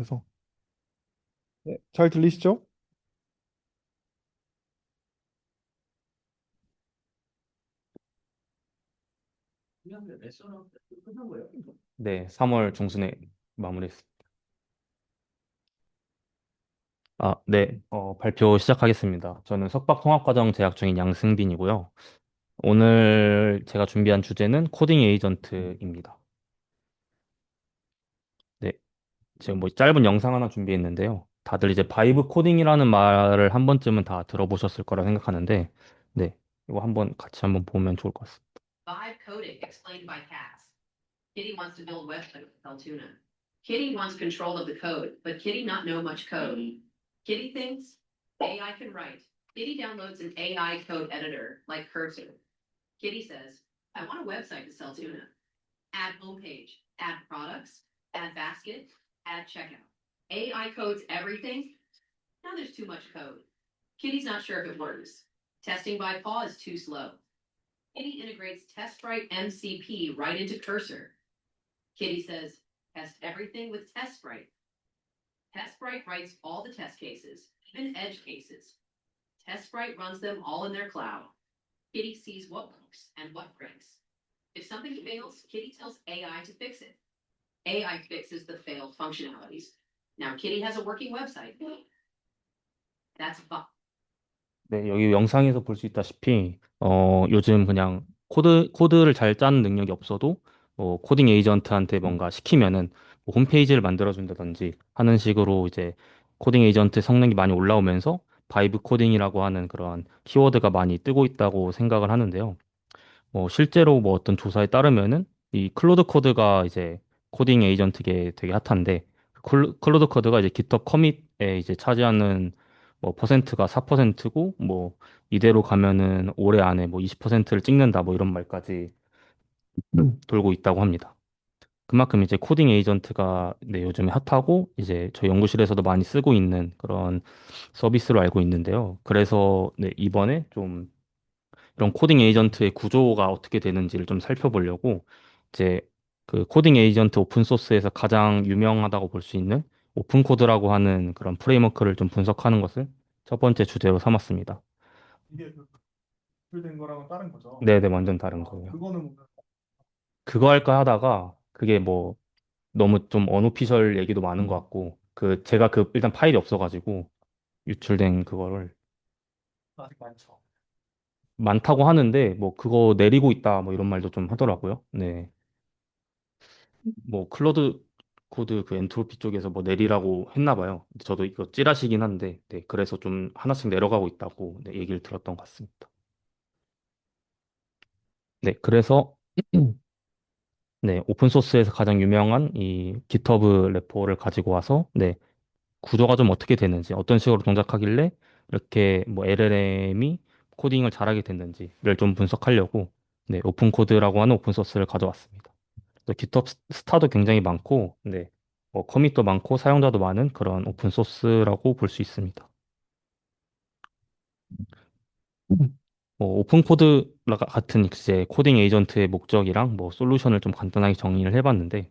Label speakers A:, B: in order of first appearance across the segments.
A: 돼서. 네, 잘 들리시죠? 네, 3월 중순에 마무리했습니다. 네, 발표 시작하겠습니다. 저는 석박통합과정 재학 중인 양승빈이고요. 오늘 제가 준비한 주제는 코딩 에이전트입니다. 네, 지금 뭐 짧은 영상 하나 준비했는데요. 다들 이제 바이브 코딩이라는 말을 한 번쯤은 다 들어보셨을 거라 생각하는데, 네, 이거 한번 같이 한번 보면 좋을 것 같습니다. Vibe coding explained by Cass. Kitty wants to build website with Altoona. Kitty wants control of the code, but Kitty not know much code. Kitty thinks AI can write. Kitty downloads an AI code editor like Cursor. Kitty says, I want a website to sell tuna. Add homepage, add products, add basket, add checkout. AI codes everything. Now there's too much code. Kitty's not sure if it works. Testing by paw is too slow. Kitty integrates TestWrite MCP right into Cursor. Kitty says, test everything with TestWrite. TestWrite writes all the test cases, even edge cases. TestWrite runs them all in their cloud. Kitty sees what works and what breaks. If something fails, Kitty tells AI to fix it. AI fixes the failed functionalities. Now Kitty has a working website. That's fun. 네, 여기 영상에서 볼 수 있다시피, 요즘 그냥 코드를 잘 짜는 능력이 없어도, 코딩 에이전트한테 뭔가 시키면은, 뭐 홈페이지를 만들어준다든지 하는 식으로 이제 코딩 에이전트 성능이 많이 올라오면서, 바이브 코딩이라고 하는 그런 키워드가 많이 뜨고 있다고 생각을 하는데요. 실제로 뭐 어떤 조사에 따르면은 이 클로드 코드가 이제 코딩 에이전트계 되게 핫한데 클로드 코드가 이제 GitHub 커밋에 이제 차지하는 뭐 퍼센트가 4%고 뭐 이대로 가면은 올해 안에 뭐 20%를 찍는다 뭐 이런 말까지 돌고 있다고 합니다. 그만큼 이제 코딩 에이전트가 네, 요즘에 핫하고 이제 저희 연구실에서도 많이 쓰고 있는 그런 서비스로 알고 있는데요. 그래서 네, 이번에 좀 이런 코딩 에이전트의 구조가 어떻게 되는지를 좀 살펴보려고 이제 그 코딩 에이전트 오픈 소스에서 가장 유명하다고 볼 수 있는 오픈 코드라고 하는 그런 프레임워크를 좀 분석하는 것을 첫 번째 주제로 삼았습니다. 이게 그 된 거랑은 다른 거죠? 네네, 완전 다른 거예요. 그거는 뭐 그거 할까 하다가 그게 뭐 너무 좀 언오피셜 얘기도 많은 것 같고 그 제가 그 일단 파일이 없어가지고 유출된 그거를 아직 많죠. 많다고 하는데 뭐 그거 내리고 있다 뭐 이런 말도 좀 하더라고요. 네. 뭐 클로드 코드 그 엔트로피 쪽에서 뭐 내리라고 했나 봐요. 저도 이거 찌라시긴 한데 네. 그래서 좀 하나씩 내려가고 있다고 네, 얘기를 들었던 것 같습니다. 네. 그래서 네, 오픈 소스에서 가장 유명한 이 GitHub 레포를 가지고 와서 네, 구조가 좀 어떻게 되는지, 어떤 식으로 동작하길래 이렇게 뭐 LLM이 코딩을 잘하게 됐는지를 좀 분석하려고 네, 오픈 코드라고 하는 오픈 소스를 가져왔습니다. 또 GitHub 스타도 굉장히 많고, 네, 커밋도 많고 사용자도 많은 그런 오픈 소스라고 볼 수 있습니다. 오픈 코드 같은 이제 코딩 에이전트의 목적이랑 뭐 솔루션을 좀 간단하게 정리를 해봤는데,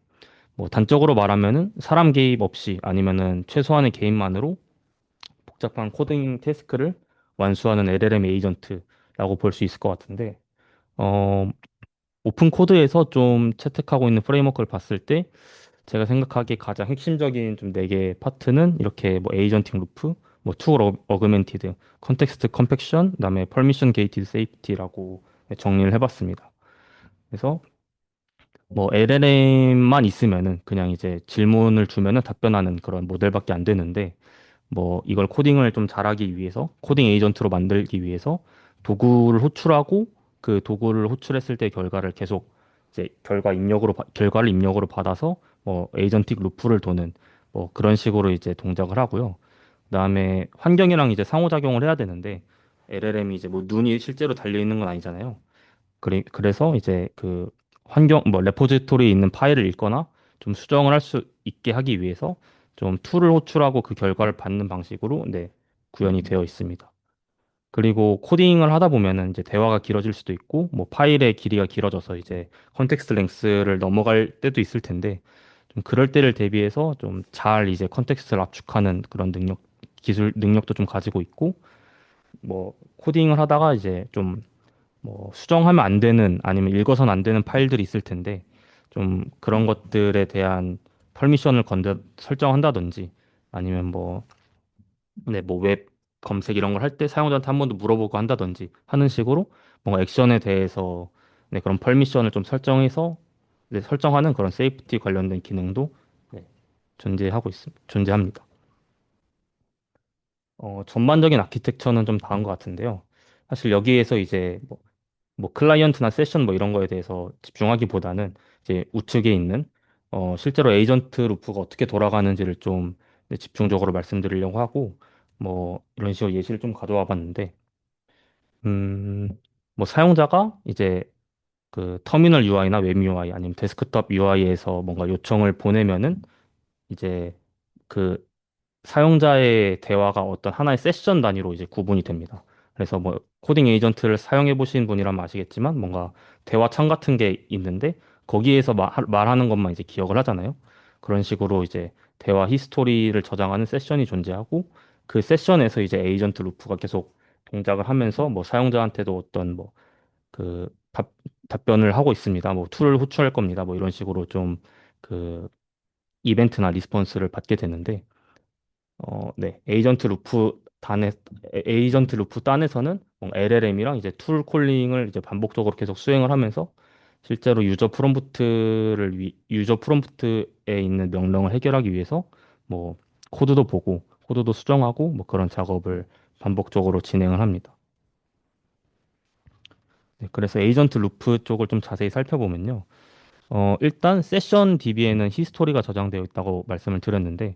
A: 뭐 단적으로 말하면은 사람 개입 없이 아니면은 최소한의 개입만으로 복잡한 코딩 태스크를 완수하는 LLM 에이전트라고 볼 수 있을 것 같은데, 어, 오픈 코드에서 좀 채택하고 있는 프레임워크를 봤을 때, 제가 생각하기에 가장 핵심적인 좀 네 개의 파트는 이렇게 뭐 에이전팅 루프, 뭐 툴 어그멘티드, 컨텍스트 컴팩션, 그다음에 퍼미션 게이티드 세이프티라고 정리를 해봤습니다. 그래서 뭐 LLM만 있으면은 그냥 이제 질문을 주면은 답변하는 그런 모델밖에 안 되는데 뭐 이걸 코딩을 좀 잘하기 위해서 코딩 에이전트로 만들기 위해서 도구를 호출하고 그 도구를 호출했을 때 결과를 계속 이제 결과를 입력으로 받아서 뭐 에이전틱 루프를 도는 뭐 그런 식으로 이제 동작을 하고요. 그다음에 환경이랑 이제 상호작용을 해야 되는데 LLM이 이제 뭐 눈이 실제로 달려 있는 건 아니잖아요. 그래서 이제 그 뭐 레포지토리에 있는 파일을 읽거나 좀 수정을 할 수 있게 하기 위해서 좀 툴을 호출하고 그 결과를 받는 방식으로 네, 구현이 되어 있습니다. 그리고 코딩을 하다 보면은 이제 대화가 길어질 수도 있고 뭐 파일의 길이가 길어져서 이제 컨텍스트 랭스를 넘어갈 때도 있을 텐데 좀 그럴 때를 대비해서 좀 잘 이제 컨텍스트를 압축하는 그런 기술 능력도 좀 가지고 있고, 뭐 코딩을 하다가 이제 좀 뭐 수정하면 안 되는 아니면 읽어서는 안 되는 파일들이 있을 텐데 좀 그런 것들에 대한 퍼미션을 설정한다든지 아니면 뭐 네, 뭐 웹 검색 이런 걸 할 때 사용자한테 한 번 더 물어보고 한다든지 하는 식으로 뭔가 액션에 대해서 네, 그런 퍼미션을 좀 설정해서 네, 설정하는 그런 세이프티 관련된 기능도 네, 존재합니다. 전반적인 아키텍처는 좀 다른 것 같은데요. 사실 여기에서 이제 뭐 클라이언트나 세션 뭐 이런 거에 대해서 집중하기보다는 이제 우측에 있는 실제로 에이전트 루프가 어떻게 돌아가는지를 좀 네, 집중적으로 말씀드리려고 하고 뭐 이런 식으로 예시를 좀 가져와 봤는데 음, 뭐 사용자가 이제 그 터미널 UI나 웹 UI 아니면 데스크톱 UI에서 뭔가 요청을 보내면은 이제 그 사용자의 대화가 어떤 하나의 세션 단위로 이제 구분이 됩니다. 그래서 뭐 코딩 에이전트를 사용해 보신 분이라면 아시겠지만 뭔가 대화창 같은 게 있는데 거기에서 말하는 것만 이제 기억을 하잖아요. 그런 식으로 이제 대화 히스토리를 저장하는 세션이 존재하고 그 세션에서 이제 에이전트 루프가 계속 동작을 하면서 뭐 사용자한테도 어떤 뭐 그 답변을 하고 있습니다. 뭐 툴을 호출할 겁니다. 뭐 이런 식으로 좀 그 이벤트나 리스폰스를 받게 되는데 네. 에이전트 루프 단에서는 LLM이랑 이제 툴 콜링을 이제 반복적으로 계속 수행을 하면서 실제로 유저 프롬프트에 있는 명령을 해결하기 위해서 뭐 코드도 보고 코드도 수정하고 뭐 그런 작업을 반복적으로 진행을 합니다. 네, 그래서 에이전트 루프 쪽을 좀 자세히 살펴보면요. 일단 세션 DB에는 히스토리가 저장되어 있다고 말씀을 드렸는데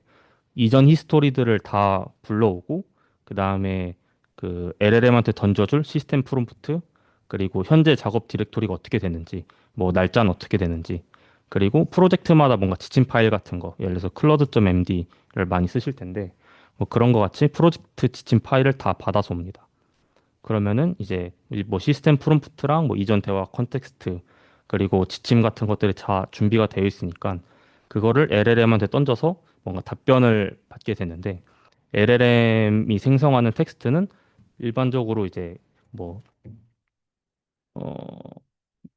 A: 이전 히스토리들을 다 불러오고 그 다음에 그 LLM한테 던져줄 시스템 프롬프트 그리고 현재 작업 디렉토리가 어떻게 되는지 뭐 날짜는 어떻게 되는지 그리고 프로젝트마다 뭔가 지침 파일 같은 거 예를 들어서 claude.md를 많이 쓰실 텐데 뭐 그런 거 같이 프로젝트 지침 파일을 다 받아서 옵니다. 그러면은 이제 뭐 시스템 프롬프트랑 뭐 이전 대화 컨텍스트 그리고 지침 같은 것들이 다 준비가 되어 있으니까 그거를 LLM한테 던져서 뭔가 답변을 받게 되는데 LLM이 생성하는 텍스트는 일반적으로 이제 뭐 어,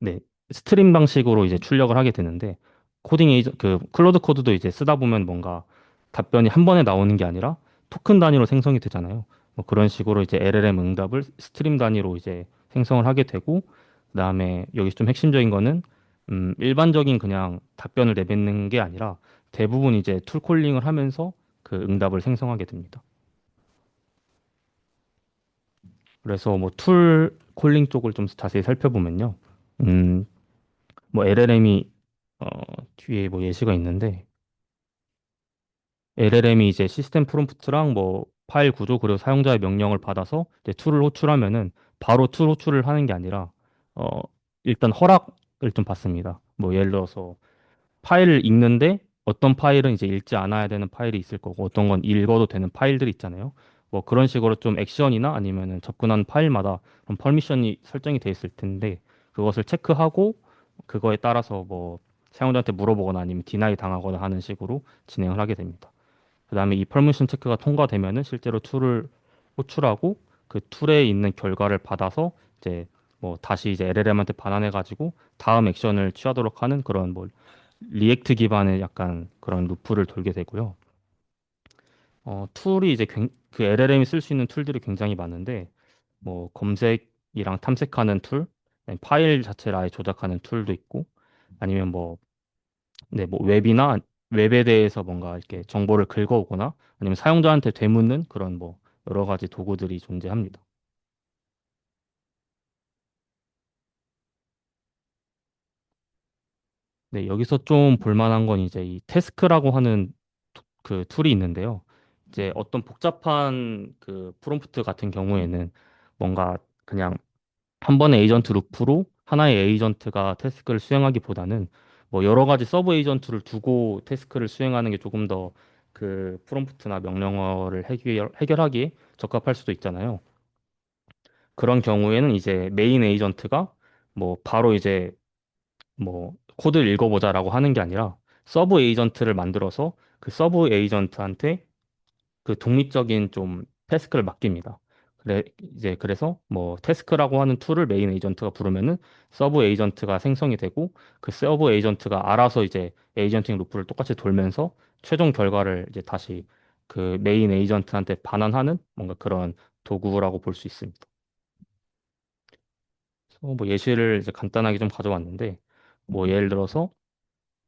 A: 네, 스트림 방식으로 이제 출력을 하게 되는데 그 클로드 코드도 이제 쓰다 보면 뭔가 답변이 한 번에 나오는 게 아니라 토큰 단위로 생성이 되잖아요. 뭐 그런 식으로 이제 LLM 응답을 스트림 단위로 이제 생성을 하게 되고 그다음에 여기서 좀 핵심적인 거는 일반적인 그냥 답변을 내뱉는 게 아니라 대부분 이제 툴 콜링을 하면서 그 응답을 생성하게 됩니다. 그래서 뭐 툴 콜링 쪽을 좀 자세히 살펴보면요. 음, 뭐 LLM이 어, 뒤에 뭐 예시가 있는데 LLM이 이제 시스템 프롬프트랑 뭐 파일 구조 그리고 사용자의 명령을 받아서 이제 툴을 호출하면은 바로 툴 호출을 하는 게 아니라 어, 일단 허락을 좀 받습니다. 뭐 예를 들어서 파일을 읽는데 어떤 파일은 이제 읽지 않아야 되는 파일이 있을 거고 어떤 건 읽어도 되는 파일들이 있잖아요. 뭐 그런 식으로 좀 액션이나 아니면은 접근한 파일마다 그런 퍼미션이 설정이 돼 있을 텐데 그것을 체크하고 그거에 따라서 뭐 사용자한테 물어보거나 아니면 디나이 당하거나 하는 식으로 진행을 하게 됩니다. 그다음에 이 퍼미션 체크가 통과되면은 실제로 툴을 호출하고 그 툴에 있는 결과를 받아서 이제 뭐 다시 이제 LLM한테 반환해 가지고 다음 액션을 취하도록 하는 그런 뭐 리액트 기반의 약간 그런 루프를 돌게 되고요. 툴이 이제 그 LLM이 쓸 수 있는 툴들이 굉장히 많은데 뭐 검색이랑 탐색하는 툴, 아니면 파일 자체를 아예 조작하는 툴도 있고 아니면 뭐 네, 뭐 웹에 대해서 뭔가 이렇게 정보를 긁어오거나 아니면 사용자한테 되묻는 그런 뭐 여러 가지 도구들이 존재합니다. 네, 여기서 좀 볼만한 건 이제 이 태스크라고 하는 그 툴이 있는데요. 이제 어떤 복잡한 그 프롬프트 같은 경우에는 뭔가 그냥 한 번의 에이전트 루프로 하나의 에이전트가 태스크를 수행하기보다는 뭐 여러 가지 서브 에이전트를 두고 태스크를 수행하는 게 조금 더 그 프롬프트나 명령어를 해결하기에 적합할 수도 있잖아요. 그런 경우에는 이제 메인 에이전트가 뭐 바로 이제 뭐 코드를 읽어보자라고 하는 게 아니라 서브 에이전트를 만들어서 그 서브 에이전트한테 그 독립적인 좀 태스크를 맡깁니다. 그래 이제 그래서 뭐 태스크라고 하는 툴을 메인 에이전트가 부르면은 서브 에이전트가 생성이 되고 그 서브 에이전트가 알아서 이제 에이전팅 루프를 똑같이 돌면서 최종 결과를 이제 다시 그 메인 에이전트한테 반환하는 뭔가 그런 도구라고 볼 수 있습니다. 그래서 뭐 예시를 이제 간단하게 좀 가져왔는데 뭐 예를 들어서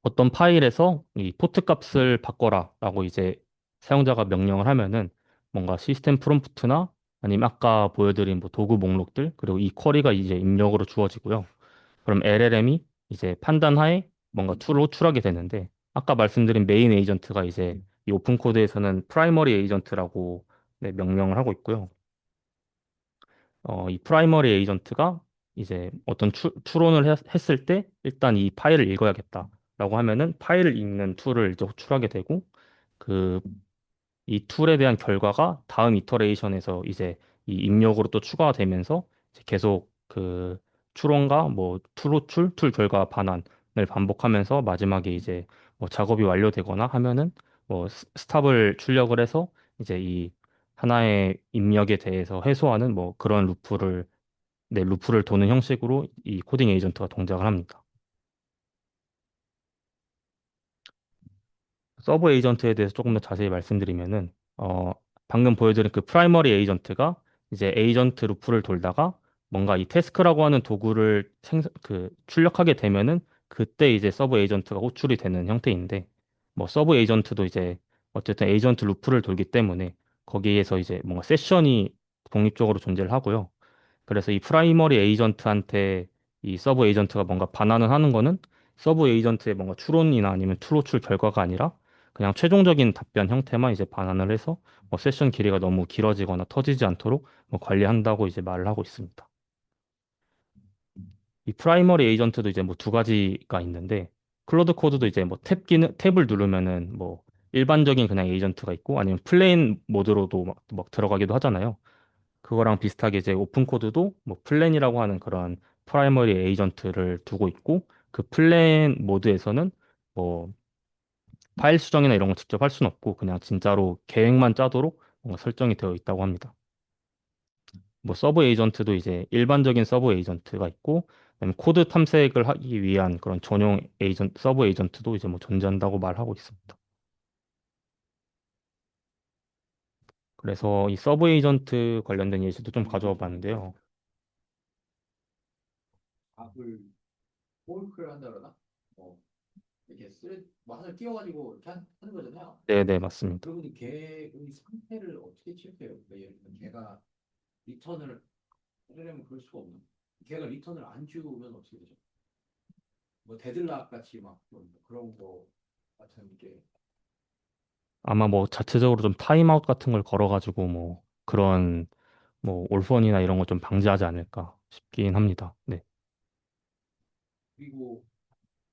A: 어떤 파일에서 이 포트 값을 바꿔라라고 이제 사용자가 명령을 하면은 뭔가 시스템 프롬프트나 아니면 아까 보여드린 뭐 도구 목록들 그리고 이 쿼리가 이제 입력으로 주어지고요. 그럼 LLM이 이제 판단하에 뭔가 툴을 호출하게 되는데 아까 말씀드린 메인 에이전트가 이제 이 오픈 코드에서는 프라이머리 에이전트라고 네, 명령을 하고 있고요. 이 프라이머리 에이전트가 이제 어떤 추론을 했을 때 일단 이 파일을 읽어야겠다라고 하면은 파일을 읽는 툴을 이제 호출하게 되고 그 이 툴에 대한 결과가 다음 이터레이션에서 이제 이 입력으로 또 추가가 되면서 이제 계속 그 추론과 뭐 툴 호출, 툴 결과 반환을 반복하면서 마지막에 이제 뭐 작업이 완료되거나 하면은 뭐 스탑을 출력을 해서 이제 이 하나의 입력에 대해서 해소하는 뭐 그런 루프를 네, 루프를 도는 형식으로 이 코딩 에이전트가 동작을 합니다. 서브 에이전트에 대해서 조금 더 자세히 말씀드리면은 방금 보여드린 그 프라이머리 에이전트가 이제 에이전트 루프를 돌다가 뭔가 이 태스크라고 하는 도구를 출력하게 되면은 그때 이제 서브 에이전트가 호출이 되는 형태인데 뭐 서브 에이전트도 이제 어쨌든 에이전트 루프를 돌기 때문에 거기에서 이제 뭔가 세션이 독립적으로 존재를 하고요. 그래서 이 프라이머리 에이전트한테 이 서브 에이전트가 뭔가 반환을 하는 거는 서브 에이전트의 뭔가 추론이나 아니면 툴 호출 결과가 아니라 그냥 최종적인 답변 형태만 이제 반환을 해서 뭐 세션 길이가 너무 길어지거나 터지지 않도록 뭐 관리한다고 이제 말을 하고 있습니다. 이 프라이머리 에이전트도 이제 뭐 두 가지가 있는데 클로드 코드도 이제 뭐 탭을 누르면은 뭐 일반적인 그냥 에이전트가 있고 아니면 플레인 모드로도 막 들어가기도 하잖아요. 그거랑 비슷하게 이제 오픈 코드도 뭐 플랜이라고 하는 그런 프라이머리 에이전트를 두고 있고 그 플랜 모드에서는 뭐 파일 수정이나 이런 거 직접 할 수는 없고 그냥 진짜로 계획만 짜도록 뭔가 설정이 되어 있다고 합니다. 뭐 서브 에이전트도 이제 일반적인 서브 에이전트가 있고 그다음에 코드 탐색을 하기 위한 그런 전용 서브 에이전트도 이제 뭐 존재한다고 말하고 있습니다. 그래서 이 서브 에이전트 관련된 예시도 좀 가져와 봤는데요.
B: 밥을 폴크를 한다 그러나? 뭐 이렇게 뭐 하나 띄워가지고 이렇게 하는 거잖아요.
A: 네네, 맞습니다.
B: 그러면 걔의 상태를 어떻게 체크해요? 그러니까 예를 들면 걔가 리턴을 하려면 그럴 수가 없는. 걔가 리턴을 안 주면 어떻게 되죠? 뭐 데들락 같이 막뭐 그런 거 같은 게
A: 아마 뭐 자체적으로 좀 타임아웃 같은 걸 걸어가지고 뭐 그런 뭐 올선이나 이런 거 좀 방지하지 않을까 싶긴 합니다. 네.
B: 그리고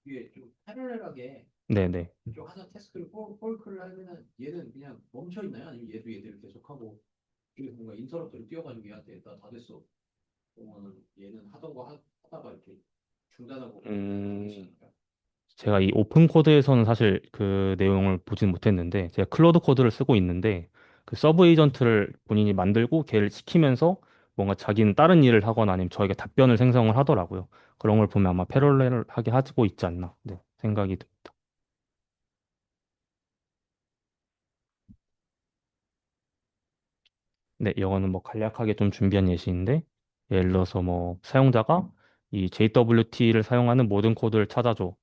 B: 이게 좀 패러렐하게
A: 네네.
B: 좀 하나 태스크를 폴크를 하면은 얘는 그냥 멈춰 있나요? 아니면 얘도 얘대로 계속하고 그리고 뭔가 인터럽트를 띄워가지고 얘한테 나 다 됐어. 그러면은 얘는 하던 거 하다가 이렇게 중단하고 그런
A: 음,
B: 방식인가요?
A: 제가 이 오픈 코드에서는 사실 그 내용을 보진 못했는데 제가 클로드 코드를 쓰고 있는데 그 서브 에이전트를 본인이 만들고 걔를 시키면서 뭔가 자기는 다른 일을 하거나 아니면 저에게 답변을 생성을 하더라고요. 그런 걸 보면 아마 패러렐하게 하고 있지 않나 네, 생각이 듭니다. 네, 이거는 뭐 간략하게 좀 준비한 예시인데, 예를 들어서 뭐 사용자가 이 JWT를 사용하는 모든 코드를 찾아서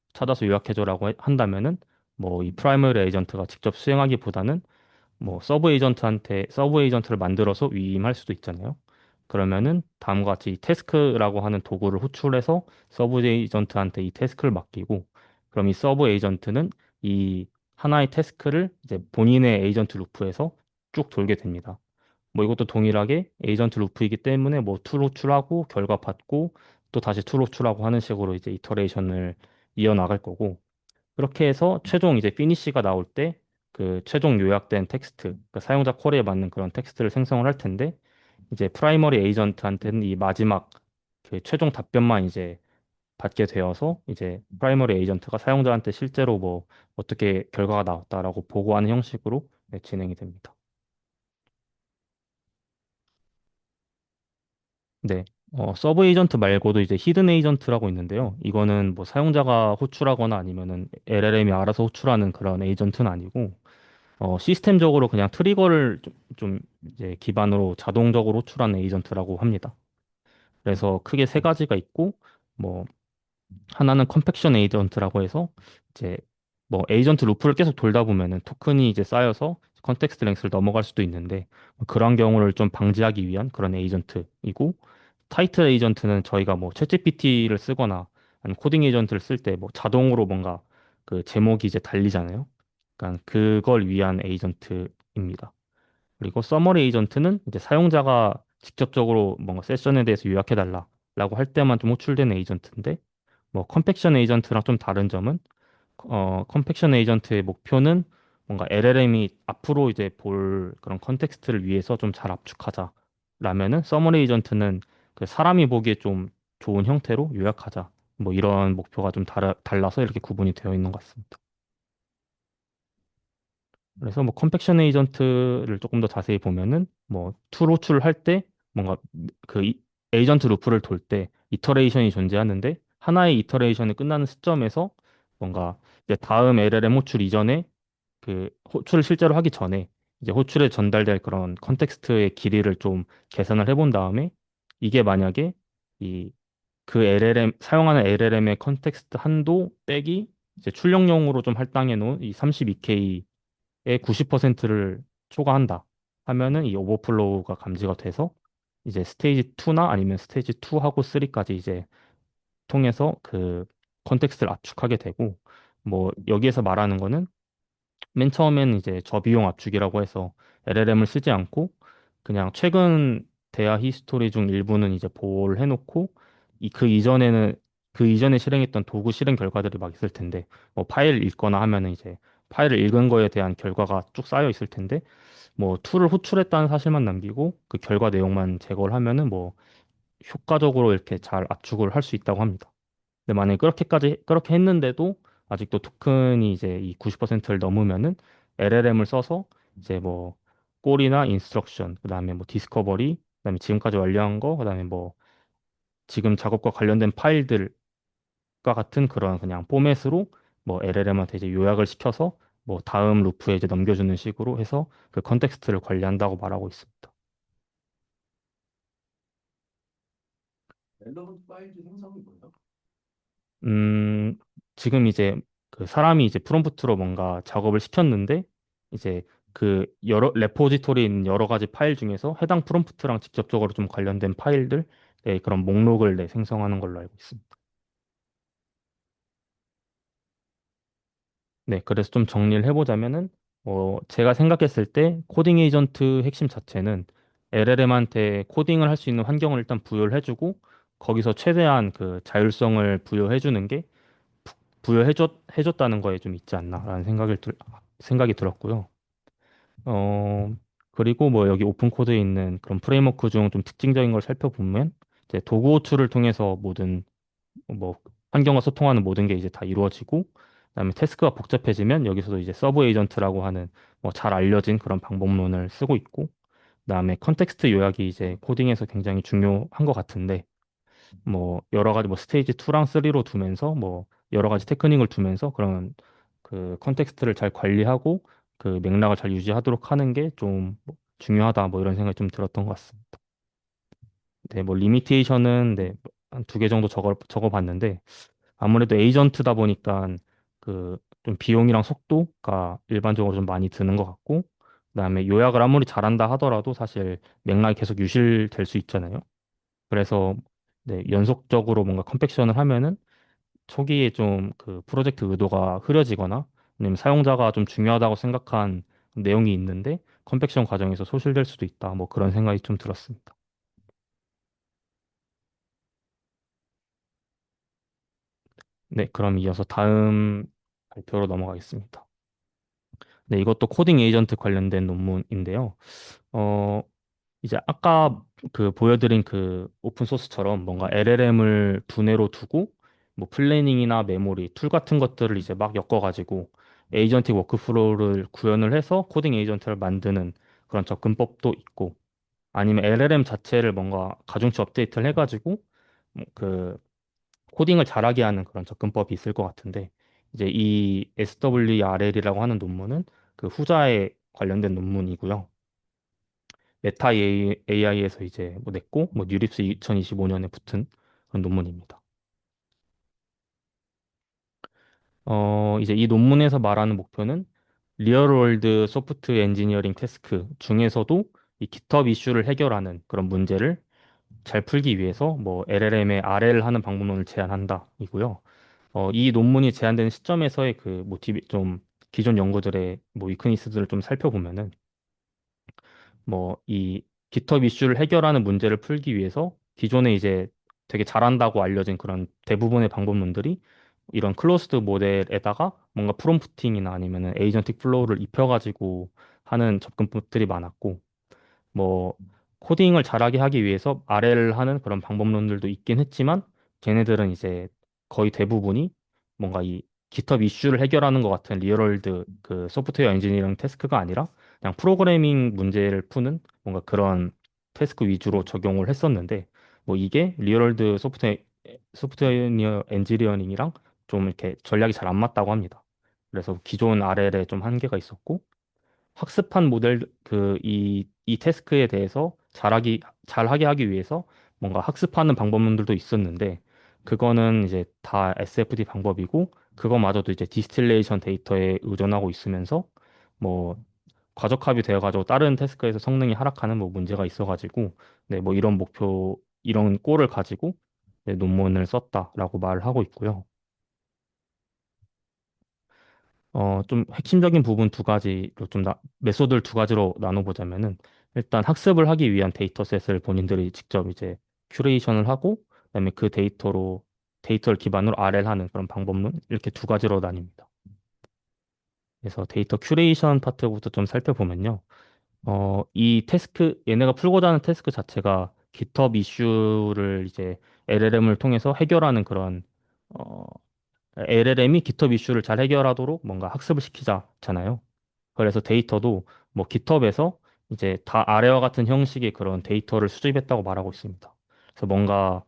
A: 요약해줘라고 한다면은 뭐 이 프라이머리 에이전트가 직접 수행하기보다는 뭐 서브 에이전트를 만들어서 위임할 수도 있잖아요. 그러면은 다음과 같이 이 태스크라고 하는 도구를 호출해서 서브 에이전트한테 이 태스크를 맡기고, 그럼 이 서브 에이전트는 이 하나의 태스크를 이제 본인의 에이전트 루프에서 쭉 돌게 됩니다. 뭐 이것도 동일하게 에이전트 루프이기 때문에 뭐 툴 호출하고 결과 받고 또 다시 툴 호출하고 하는 식으로 이제 이터레이션을 이어나갈 거고 그렇게 해서 최종 이제 피니시가 나올 때 그 최종 요약된 텍스트, 그러니까 사용자 쿼리에 맞는 그런 텍스트를 생성을 할 텐데 이제 프라이머리 에이전트한테는 이 마지막 그 최종 답변만 이제 받게 되어서 이제 프라이머리 에이전트가 사용자한테 실제로 뭐 어떻게 결과가 나왔다라고 보고하는 형식으로 네, 진행이 됩니다. 네. 서브 에이전트 말고도 이제 히든 에이전트라고 있는데요. 이거는 뭐 사용자가 호출하거나 아니면은 LLM이 알아서 호출하는 그런 에이전트는 아니고, 시스템적으로 그냥 트리거를 좀 이제 기반으로 자동적으로 호출하는 에이전트라고 합니다. 그래서 크게 세 가지가 있고, 뭐 하나는 컴팩션 에이전트라고 해서 이제 뭐 에이전트 루프를 계속 돌다 보면은 토큰이 이제 쌓여서 컨텍스트 랭스를 넘어갈 수도 있는데 그런 경우를 좀 방지하기 위한 그런 에이전트이고, 타이틀 에이전트는 저희가 뭐 챗GPT를 쓰거나 아니면 코딩 에이전트를 쓸 때 뭐 자동으로 뭔가 그 제목이 이제 달리잖아요. 그러니까 그걸 위한 에이전트입니다. 그리고 서머리 에이전트는 이제 사용자가 직접적으로 뭔가 세션에 대해서 요약해달라라고 할 때만 좀 호출되는 에이전트인데, 뭐 컴팩션 에이전트랑 좀 다른 점은 컴팩션 에이전트의 목표는 뭔가 LLM이 앞으로 이제 볼 그런 컨텍스트를 위해서 좀 잘 압축하자라면은 서머리 에이전트는 그 사람이 보기에 좀 좋은 형태로 요약하자, 뭐 이런 목표가 좀 달라서 이렇게 구분이 되어 있는 것 같습니다. 그래서 뭐 컴팩션 에이전트를 조금 더 자세히 보면은 뭐 툴 호출을 할 때 뭔가 그 에이전트 루프를 돌 때 이터레이션이 존재하는데, 하나의 이터레이션이 끝나는 시점에서 뭔가 이제 다음 LLM 호출 이전에 그 호출을 실제로 하기 전에 이제 호출에 전달될 그런 컨텍스트의 길이를 좀 계산을 해본 다음에, 이게 만약에 이 그 LLM 사용하는 LLM의 컨텍스트 한도 빼기 이제 출력용으로 좀 할당해 놓은 이 32K의 90%를 초과한다 하면은 이 오버플로우가 감지가 돼서 이제 스테이지 2나 아니면 스테이지 2하고 3까지 이제 통해서 그 컨텍스트를 압축하게 되고, 뭐 여기에서 말하는 거는 맨 처음에는 이제 저비용 압축이라고 해서 LLM을 쓰지 않고 그냥 최근 대화 히스토리 중 일부는 이제 보호를 해놓고 그 이전에는 그 이전에 실행했던 도구 실행 결과들이 막 있을 텐데, 뭐 파일 읽거나 하면은 이제 파일을 읽은 거에 대한 결과가 쭉 쌓여 있을 텐데, 뭐 툴을 호출했다는 사실만 남기고 그 결과 내용만 제거를 하면은 뭐 효과적으로 이렇게 잘 압축을 할 수 있다고 합니다. 근데 만약에 그렇게 했는데도 아직도 토큰이 이제 이 90%를 넘으면은 LLM을 써서 이제 뭐 꼴이나 인스트럭션, 그다음에 뭐 디스커버리, 그다음에 지금까지 완료한 거, 그다음에 뭐 지금 작업과 관련된 파일들과 같은 그런 그냥 포맷으로 뭐 LLM한테 이제 요약을 시켜서 뭐 다음 루프에 이제 넘겨주는 식으로 해서 그 컨텍스트를 관리한다고 말하고 있습니다.
B: relevant 파일즈 생성이 뭐예요?
A: 음, 지금 이제 그 사람이 이제 프롬프트로 뭔가 작업을 시켰는데 이제 그 여러 레포지토리에 있는 여러 가지 파일 중에서 해당 프롬프트랑 직접적으로 좀 관련된 파일들, 네, 그런 목록을 네, 생성하는 걸로 알고 있습니다. 네, 그래서 좀 정리를 해보자면은 제가 생각했을 때 코딩 에이전트 핵심 자체는 LLM한테 코딩을 할 수 있는 환경을 일단 부여를 해주고 거기서 최대한 그 자율성을 부여해주는 게 해줬다는 거에 좀 있지 않나라는 생각이 들었고요. 어, 그리고 뭐 여기 오픈 코드에 있는 그런 프레임워크 중 좀 특징적인 걸 살펴보면 이제 도구 호출을 통해서 모든 뭐 환경과 소통하는 모든 게 이제 다 이루어지고, 그다음에 태스크가 복잡해지면 여기서도 이제 서브 에이전트라고 하는 뭐 잘 알려진 그런 방법론을 쓰고 있고, 그다음에 컨텍스트 요약이 이제 코딩에서 굉장히 중요한 것 같은데 뭐 여러 가지 뭐 스테이지 2랑 3로 두면서 뭐 여러 가지 테크닉을 두면서 그런 그 컨텍스트를 잘 관리하고 그 맥락을 잘 유지하도록 하는 게 좀 중요하다 뭐 이런 생각이 좀 들었던 것 같습니다. 네, 뭐 리미테이션은 네, 한 두 개 정도 적어 봤는데 아무래도 에이전트다 보니까 그 좀 비용이랑 속도가 일반적으로 좀 많이 드는 것 같고, 그다음에 요약을 아무리 잘한다 하더라도 사실 맥락이 계속 유실될 수 있잖아요. 그래서 네, 연속적으로 뭔가 컴팩션을 하면은 초기에 좀 그 프로젝트 의도가 흐려지거나 아니면 사용자가 좀 중요하다고 생각한 내용이 있는데 컴팩션 과정에서 소실될 수도 있다. 뭐 그런 생각이 좀 들었습니다. 네, 그럼 이어서 다음 발표로 넘어가겠습니다. 네, 이것도 코딩 에이전트 관련된 논문인데요. 어, 이제 아까 그 보여드린 그 오픈 소스처럼 뭔가 LLM을 두뇌로 두고 뭐 플래닝이나 메모리, 툴 같은 것들을 이제 막 엮어가지고 에이전틱 워크플로우를 구현을 해서 코딩 에이전트를 만드는 그런 접근법도 있고, 아니면 LLM 자체를 뭔가 가중치 업데이트를 해가지고 그 코딩을 잘하게 하는 그런 접근법이 있을 것 같은데, 이제 이 SWRL이라고 하는 논문은 그 후자에 관련된 논문이고요. 메타 AI에서 이제 뭐 냈고, 뭐 뉴립스 2025년에 붙은 그런 논문입니다. 이제 이 논문에서 말하는 목표는 리얼월드 소프트 엔지니어링 태스크 중에서도 이 GitHub 이슈를 해결하는 그런 문제를 잘 풀기 위해서 뭐 LLM의 RL 하는 방법론을 제안한다 이고요. 이 논문이 제안된 시점에서의 그 모티브 좀 기존 연구들의 뭐 위크니스들을 좀 살펴보면은 뭐 이 GitHub 이슈를 해결하는 문제를 풀기 위해서 기존에 이제 되게 잘한다고 알려진 그런 대부분의 방법론들이 이런 클로스드 모델에다가 뭔가 프롬프팅이나 아니면은 에이전틱 플로우를 입혀가지고 하는 접근법들이 많았고, 뭐 코딩을 잘하게 하기 위해서 RL 하는 그런 방법론들도 있긴 했지만, 걔네들은 이제 거의 대부분이 뭔가 이 GitHub 이슈를 해결하는 것 같은 리얼월드 그 소프트웨어 엔지니어링 태스크가 아니라 그냥 프로그래밍 문제를 푸는 뭔가 그런 태스크 위주로 적용을 했었는데, 뭐 이게 리얼월드 소프트웨어 엔지니어링이랑 좀 이렇게 전략이 잘 안 맞다고 합니다. 그래서 기존 RL에 좀 한계가 있었고, 학습한 모델 이 태스크에 대해서 잘하게 하기 위해서 뭔가 학습하는 방법론들도 있었는데, 그거는 이제 다 SFD 방법이고, 그거마저도 이제 디스틸레이션 데이터에 의존하고 있으면서 뭐 과적합이 되어가지고 다른 태스크에서 성능이 하락하는 뭐 문제가 있어가지고, 네, 뭐 이런 꼴을 가지고 네, 논문을 썼다라고 말을 하고 있고요. 좀 핵심적인 부분 두 가지로 메소드를 두 가지로 나눠보자면은, 일단 학습을 하기 위한 데이터셋을 본인들이 직접 이제 큐레이션을 하고, 그다음에 그 데이터를 기반으로 RL 하는 그런 방법론, 이렇게 두 가지로 나뉩니다. 그래서 데이터 큐레이션 파트부터 좀 살펴보면요. 얘네가 풀고자 하는 태스크 자체가 GitHub 이슈를 이제 LLM을 통해서 해결하는 그런 어, LLM이 GitHub 이슈를 잘 해결하도록 뭔가 학습을 시키자잖아요. 그래서 데이터도 뭐 GitHub에서 이제 다 아래와 같은 형식의 그런 데이터를 수집했다고 말하고 있습니다. 그래서 뭔가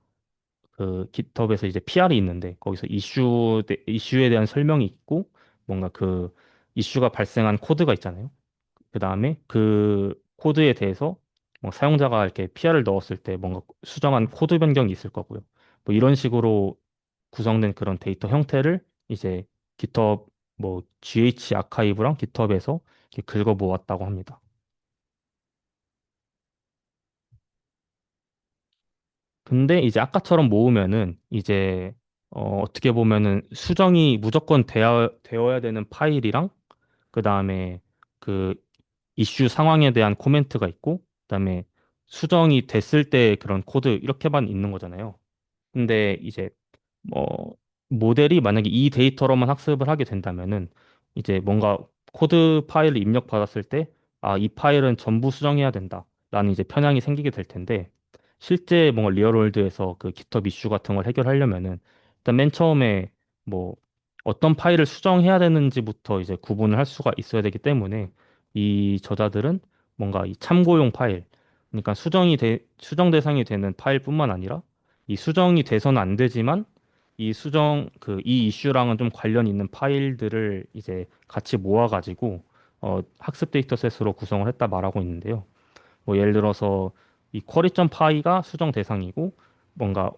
A: 그 GitHub에서 이제 PR이 있는데, 거기서 이슈에 대한 설명이 있고, 뭔가 그 이슈가 발생한 코드가 있잖아요. 그 다음에 그 코드에 대해서 뭐 사용자가 이렇게 PR을 넣었을 때 뭔가 수정한 코드 변경이 있을 거고요. 뭐 이런 식으로 구성된 그런 데이터 형태를 이제 GitHub 뭐 GH 아카이브랑 GitHub에서 이렇게 긁어 모았다고 합니다. 근데 이제 아까처럼 모으면은 이제 어떻게 보면은 수정이 무조건 되어야 되는 파일이랑, 그 다음에 그 이슈 상황에 대한 코멘트가 있고, 그다음에 수정이 됐을 때 그런 코드 이렇게만 있는 거잖아요. 근데 이제 뭐 모델이 만약에 이 데이터로만 학습을 하게 된다면은 이제 뭔가 코드 파일을 입력받았을 때, 아, 이 파일은 전부 수정해야 된다라는 이제 편향이 생기게 될 텐데, 실제 뭔가 리얼월드에서 그 GitHub 이슈 같은 걸 해결하려면은 일단 맨 처음에 뭐 어떤 파일을 수정해야 되는지부터 이제 구분을 할 수가 있어야 되기 때문에, 이 저자들은 뭔가 이 참고용 파일, 그러니까 수정 대상이 되는 파일뿐만 아니라 이 수정이 돼서는 안 되지만 이 이슈랑은 좀 관련 있는 파일들을 이제 같이 모아가지고 학습 데이터셋으로 구성을 했다 말하고 있는데요. 뭐 예를 들어서 이 쿼리.파이가 수정 대상이고, 뭔가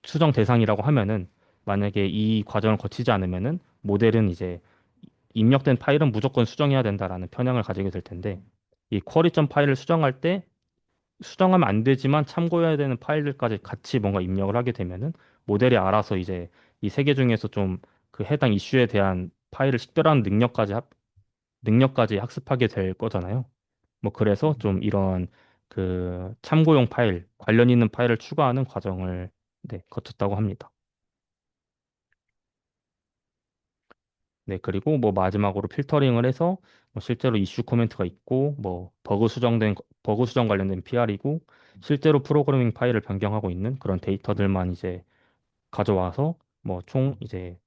A: 수정 대상이라고 하면은 만약에 이 과정을 거치지 않으면은 모델은 이제 입력된 파일은 무조건 수정해야 된다라는 편향을 가지게 될 텐데, 이 쿼리.파이를 수정할 때 수정하면 안 되지만 참고해야 되는 파일들까지 같이 뭔가 입력을 하게 되면은 모델이 알아서 이제 이 세 개 중에서 좀 그 해당 이슈에 대한 파일을 식별하는 능력까지 학습하게 될 거잖아요. 뭐 그래서 좀 이런 그 참고용 파일, 관련 있는 파일을 추가하는 과정을 네, 거쳤다고 합니다. 네, 그리고 뭐 마지막으로 필터링을 해서 뭐 실제로 이슈 코멘트가 있고, 뭐 버그 수정 관련된 PR이고, 실제로 프로그래밍 파일을 변경하고 있는 그런 데이터들만 이제 가져와서 뭐 총 이제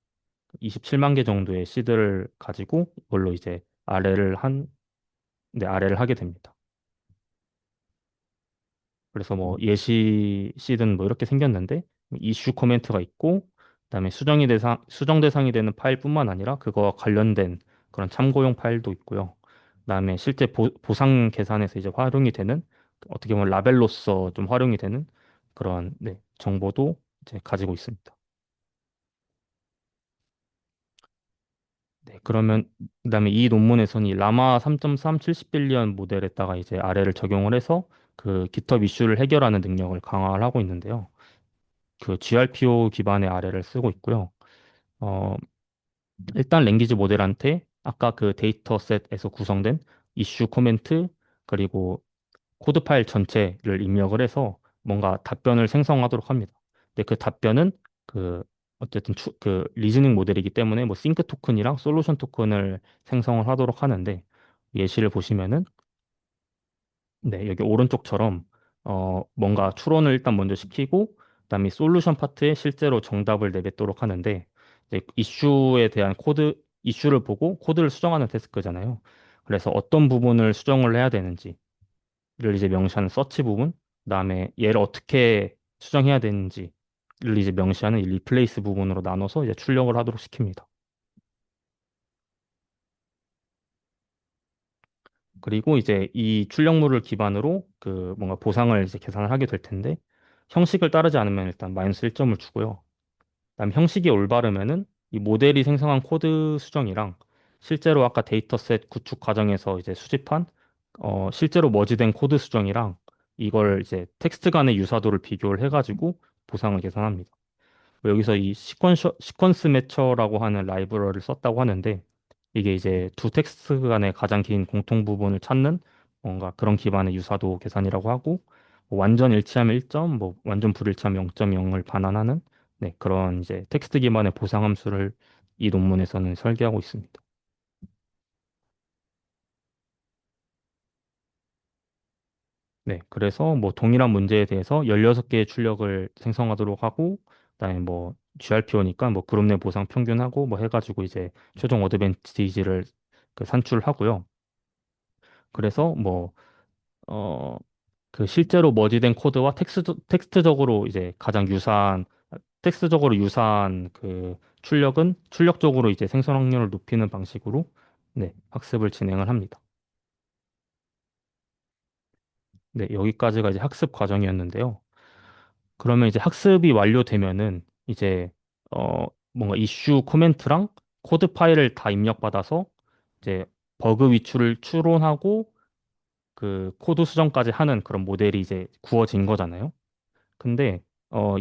A: 27만 개 정도의 시드를 가지고 이걸로 이제 아래를 하게 됩니다. 그래서 뭐 예시 시드는 뭐 이렇게 생겼는데 이슈 코멘트가 있고 그다음에 수정 대상이 되는 파일뿐만 아니라 그거와 관련된 그런 참고용 파일도 있고요. 그다음에 실제 보상 계산에서 이제 활용이 되는 어떻게 보면 라벨로서 좀 활용이 되는 그런 네, 정보도 이제 가지고 있습니다. 네, 그러면 그다음에 이 논문에서는 이 라마 3.3 70빌리언 모델에다가 이제 아래를 적용을 해서 그 GitHub 이슈를 해결하는 능력을 강화를 하고 있는데요. 그 GRPO 기반의 아래를 쓰고 있고요. 어, 일단 랭귀지 모델한테 아까 그 데이터셋에서 구성된 이슈 코멘트 그리고 코드 파일 전체를 입력을 해서 뭔가 답변을 생성하도록 합니다. 근데 그 답변은 그 어쨌든 그 리즈닝 모델이기 때문에 뭐 싱크 토큰이랑 솔루션 토큰을 생성을 하도록 하는데 예시를 보시면은 네, 여기 오른쪽처럼 뭔가 추론을 일단 먼저 시키고 그다음에 솔루션 파트에 실제로 정답을 내뱉도록 하는데 이제 이슈에 대한 이슈를 보고 코드를 수정하는 태스크잖아요. 그래서 어떤 부분을 수정을 해야 되는지를 이제 명시하는 서치 부분, 그다음에 얘를 어떻게 수정해야 되는지를 이제 명시하는 이 리플레이스 부분으로 나눠서 이제 출력을 하도록 시킵니다. 그리고 이제 이 출력물을 기반으로 그 뭔가 보상을 이제 계산을 하게 될 텐데 형식을 따르지 않으면 일단 마이너스 1점을 주고요. 그다음 형식이 올바르면은 이 모델이 생성한 코드 수정이랑 실제로 아까 데이터셋 구축 과정에서 이제 수집한 실제로 머지된 코드 수정이랑 이걸 이제 텍스트 간의 유사도를 비교를 해가지고 보상을 계산합니다. 여기서 이 시퀀스 매처라고 하는 라이브러리를 썼다고 하는데 이게 이제 두 텍스트 간의 가장 긴 공통 부분을 찾는 뭔가 그런 기반의 유사도 계산이라고 하고 뭐 완전 일치하면 1점, 뭐 완전 불일치하면 0.0을 반환하는 네, 그런 이제 텍스트 기반의 보상 함수를 이 논문에서는 설계하고 있습니다. 네, 그래서 뭐 동일한 문제에 대해서 16개의 출력을 생성하도록 하고, 그다음에 뭐 GRPO니까 뭐 그룹 내 보상 평균하고 뭐 해가지고 이제 최종 어드밴티지를 그 산출하고요. 그래서 뭐, 그 실제로 머지된 코드와 텍스트적으로 유사한 그 출력적으로 이제 생성 확률을 높이는 방식으로 네, 학습을 진행을 합니다. 네, 여기까지가 이제 학습 과정이었는데요. 그러면 이제 학습이 완료되면은 이제 뭔가 이슈 코멘트랑 코드 파일을 다 입력받아서 이제 버그 위출을 추론하고 그 코드 수정까지 하는 그런 모델이 이제 구워진 거잖아요. 근데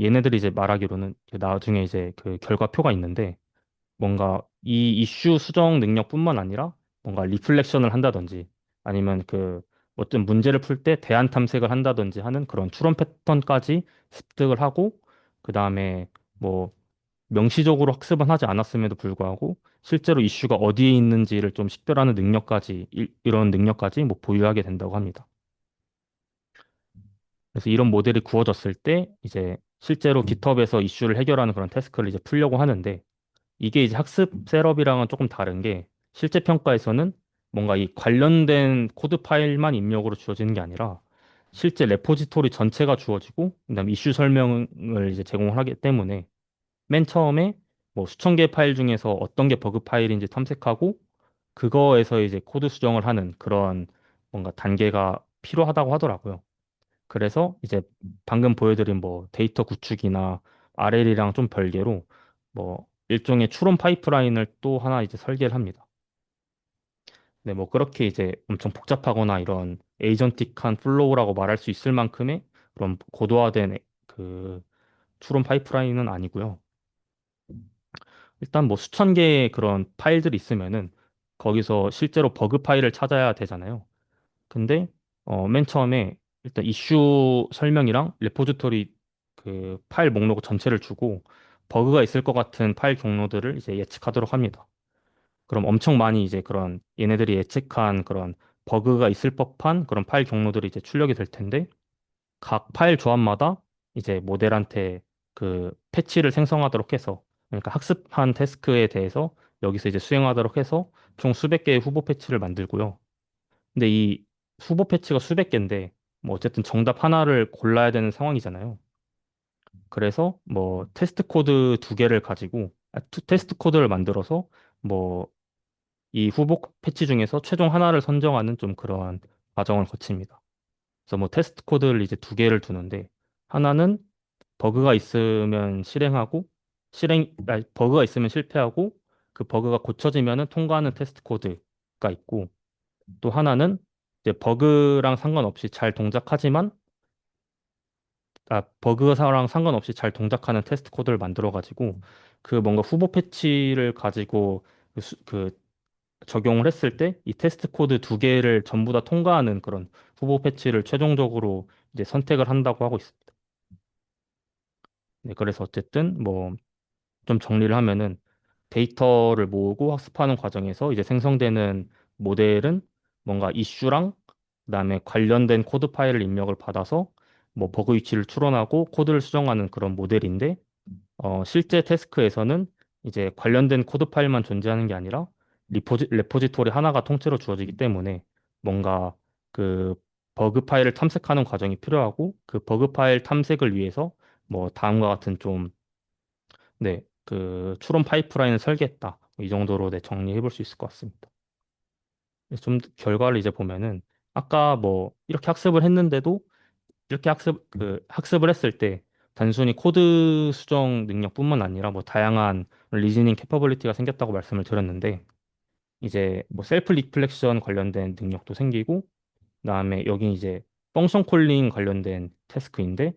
A: 얘네들이 이제 말하기로는 나중에 이제 그 결과표가 있는데 뭔가 이 이슈 수정 능력뿐만 아니라 뭔가 리플렉션을 한다든지 아니면 그 어떤 문제를 풀 때 대안 탐색을 한다든지 하는 그런 추론 패턴까지 습득을 하고 그 다음에 뭐 명시적으로 학습은 하지 않았음에도 불구하고 실제로 이슈가 어디에 있는지를 좀 식별하는 능력까지 이런 능력까지 뭐 보유하게 된다고 합니다. 그래서 이런 모델이 구워졌을 때 이제 실제로 깃허브에서 이슈를 해결하는 그런 태스크를 이제 풀려고 하는데 이게 이제 학습 셋업이랑은 조금 다른 게 실제 평가에서는 뭔가 이 관련된 코드 파일만 입력으로 주어지는 게 아니라 실제 레포지토리 전체가 주어지고 그다음에 이슈 설명을 이제 제공을 하기 때문에 맨 처음에 뭐 수천 개 파일 중에서 어떤 게 버그 파일인지 탐색하고 그거에서 이제 코드 수정을 하는 그런 뭔가 단계가 필요하다고 하더라고요. 그래서 이제 방금 보여드린 뭐 데이터 구축이나 RL이랑 좀 별개로 뭐 일종의 추론 파이프라인을 또 하나 이제 설계를 합니다. 네, 뭐 그렇게 이제 엄청 복잡하거나 이런 에이전틱한 플로우라고 말할 수 있을 만큼의 그런 고도화된 그 추론 파이프라인은 아니고요. 일단 뭐 수천 개의 그런 파일들이 있으면은 거기서 실제로 버그 파일을 찾아야 되잖아요. 근데 맨 처음에 일단 이슈 설명이랑 레포지토리 그 파일 목록 전체를 주고 버그가 있을 것 같은 파일 경로들을 이제 예측하도록 합니다. 그럼 엄청 많이 이제 그런 얘네들이 예측한 그런 버그가 있을 법한 그런 파일 경로들이 이제 출력이 될 텐데 각 파일 조합마다 이제 모델한테 그 패치를 생성하도록 해서 그러니까 학습한 태스크에 대해서 여기서 이제 수행하도록 해서 총 수백 개의 후보 패치를 만들고요. 근데 이 후보 패치가 수백 개인데 뭐 어쨌든 정답 하나를 골라야 되는 상황이잖아요. 그래서 뭐 테스트 코드 두 개를 가지고 테스트 코드를 만들어서 뭐 이 후보 패치 중에서 최종 하나를 선정하는 좀 그러한 과정을 거칩니다. 그래서 뭐 테스트 코드를 이제 두 개를 두는데 하나는 버그가 있으면 실행하고 버그가 있으면 실패하고 그 버그가 고쳐지면은 통과하는 테스트 코드가 있고 또 하나는 이제 버그랑 상관없이 잘 동작하지만 버그랑 상관없이 잘 동작하는 테스트 코드를 만들어 가지고 그 뭔가 후보 패치를 가지고 그 적용을 했을 때 이 테스트 코드 두 개를 전부 다 통과하는 그런 후보 패치를 최종적으로 이제 선택을 한다고 하고 있습니다. 네, 그래서 어쨌든 뭐 좀 정리를 하면은 데이터를 모으고 학습하는 과정에서 이제 생성되는 모델은 뭔가 이슈랑 그다음에 관련된 코드 파일을 입력을 받아서 뭐 버그 위치를 추론하고 코드를 수정하는 그런 모델인데 실제 태스크에서는 이제 관련된 코드 파일만 존재하는 게 아니라 레포지토리 하나가 통째로 주어지기 때문에 뭔가 그 버그 파일을 탐색하는 과정이 필요하고 그 버그 파일 탐색을 위해서 뭐 다음과 같은 좀 네, 그 추론 파이프라인을 설계했다. 이 정도로 네, 정리해 볼 수 있을 것 같습니다. 그래서 좀 결과를 이제 보면은 아까 뭐 이렇게 학습을 했는데도 이렇게 학습을 했을 때 단순히 코드 수정 능력뿐만 아니라 뭐 다양한 리즈닝 캐퍼빌리티가 생겼다고 말씀을 드렸는데 이제 뭐 셀프 리플렉션 관련된 능력도 생기고 그다음에 여기 이제 펑션 콜링 관련된 태스크인데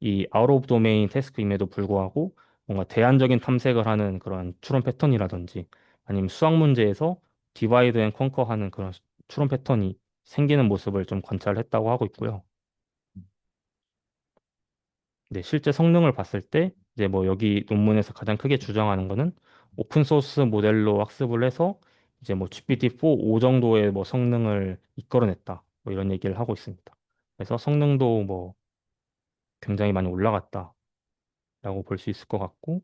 A: 이 아웃 오브 도메인 태스크임에도 불구하고 뭔가 대안적인 탐색을 하는 그런 추론 패턴이라든지 아니면 수학 문제에서 디바이드 앤 컨커 하는 그런 추론 패턴이 생기는 모습을 좀 관찰했다고 하고 있고요. 네, 실제 성능을 봤을 때 이제 뭐 여기 논문에서 가장 크게 주장하는 거는 오픈 소스 모델로 학습을 해서 이제 뭐 GPT-4 5 정도의 뭐 성능을 이끌어냈다. 뭐 이런 얘기를 하고 있습니다. 그래서 성능도 뭐 굉장히 많이 올라갔다라고 볼 수 있을 것 같고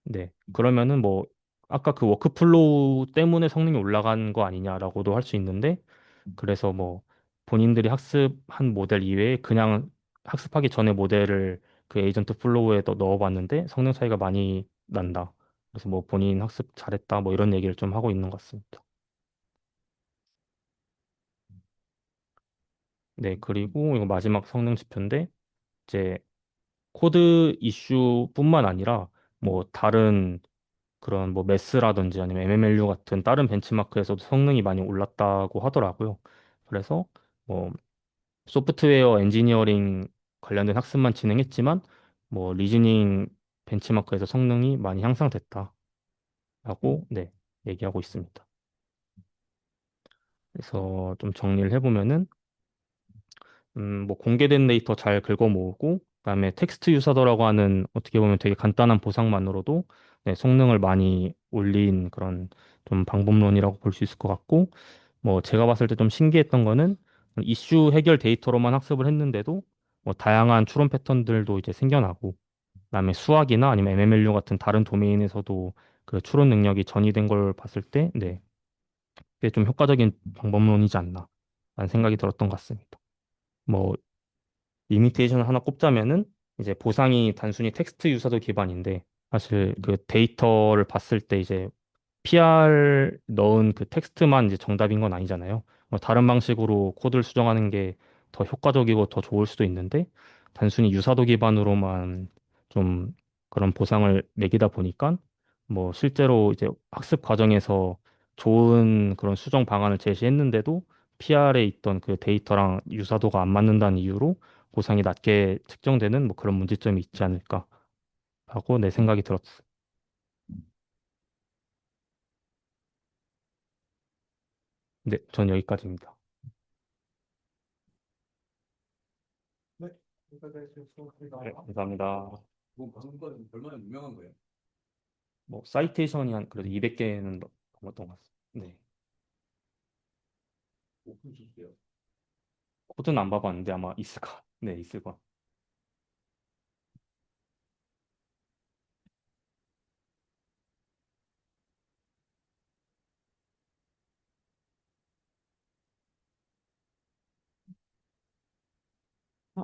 A: 네. 그러면은 뭐 아까 그 워크플로우 때문에 성능이 올라간 거 아니냐라고도 할 수 있는데 그래서 뭐 본인들이 학습한 모델 이외에 그냥 학습하기 전에 모델을 그 에이전트 플로우에 또 넣어봤는데 성능 차이가 많이 난다. 그래서 뭐 본인 학습 잘했다 뭐 이런 얘기를 좀 하고 있는 것 같습니다. 네. 그리고 이거 마지막 성능 지표인데 이제 코드 이슈뿐만 아니라 뭐 다른 그런 뭐 메스라든지 아니면 MMLU 같은 다른 벤치마크에서도 성능이 많이 올랐다고 하더라고요. 그래서 뭐 소프트웨어 엔지니어링 관련된 학습만 진행했지만 뭐 리즈닝 벤치마크에서 성능이 많이 향상됐다라고 네, 얘기하고 있습니다. 그래서 좀 정리를 해보면은 뭐 공개된 데이터 잘 긁어 모으고 그다음에 텍스트 유사더라고 하는 어떻게 보면 되게 간단한 보상만으로도 네, 성능을 많이 올린 그런 좀 방법론이라고 볼 수 있을 것 같고 뭐 제가 봤을 때 좀 신기했던 거는 이슈 해결 데이터로만 학습을 했는데도 뭐 다양한 추론 패턴들도 이제 생겨나고 그다음에 수학이나 아니면 MMLU 같은 다른 도메인에서도 그 추론 능력이 전이된 걸 봤을 때 네, 그게 좀 효과적인 방법론이지 않나 라는 생각이 들었던 것 같습니다. 뭐 리미테이션을 하나 꼽자면은 이제 보상이 단순히 텍스트 유사도 기반인데 사실 그 데이터를 봤을 때 이제 PR 넣은 그 텍스트만 이제 정답인 건 아니잖아요. 뭐 다른 방식으로 코드를 수정하는 게 더 효과적이고 더 좋을 수도 있는데 단순히 유사도 기반으로만 좀 그런 보상을 매기다 보니까 뭐 실제로 이제 학습 과정에서 좋은 그런 수정 방안을 제시했는데도 PR에 있던 그 데이터랑 유사도가 안 맞는다는 이유로 보상이 낮게 책정되는 뭐 그런 문제점이 있지 않을까라고 내 생각이 들었어. 네, 전 여기까지입니다.
B: 네. 여기까지 하겠습니다.
A: 네, 감사합니다.
B: 뭐 방금 건 얼마나 유명한 거예요?
A: 뭐 사이테이션이 한 그래도 200개는 넘었던 것 같습니다. 네.
B: 오픈 소스요.
A: 코드는 안 봐봤는데 아마 있을 거. 네, 있을 거.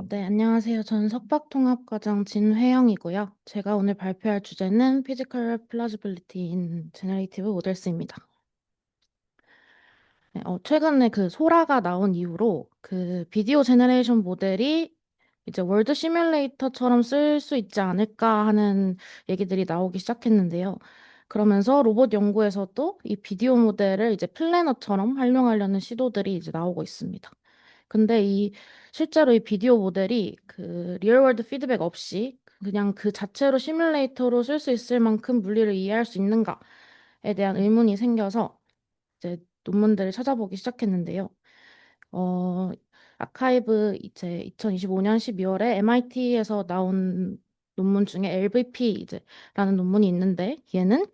C: 네, 안녕하세요. 저는 석박통합과정 진회영이고요. 제가 오늘 발표할 주제는 Physical Plausibility in Generative Models입니다. 네, 최근에 그 소라가 나온 이후로 그 비디오 제너레이션 모델이 이제 월드 시뮬레이터처럼 쓸 수 있지 않을까 하는 얘기들이 나오기 시작했는데요. 그러면서 로봇 연구에서도 이 비디오 모델을 이제 플래너처럼 활용하려는 시도들이 이제 나오고 있습니다. 근데 실제로 이 비디오 모델이 그 리얼월드 피드백 없이 그냥 그 자체로 시뮬레이터로 쓸 수 있을 만큼 물리를 이해할 수 있는가에 대한 의문이 생겨서 이제 논문들을 찾아보기 시작했는데요. 어, 아카이브 이제 2025년 12월에 MIT에서 나온 논문 중에 LVP 이제라는 논문이 있는데 얘는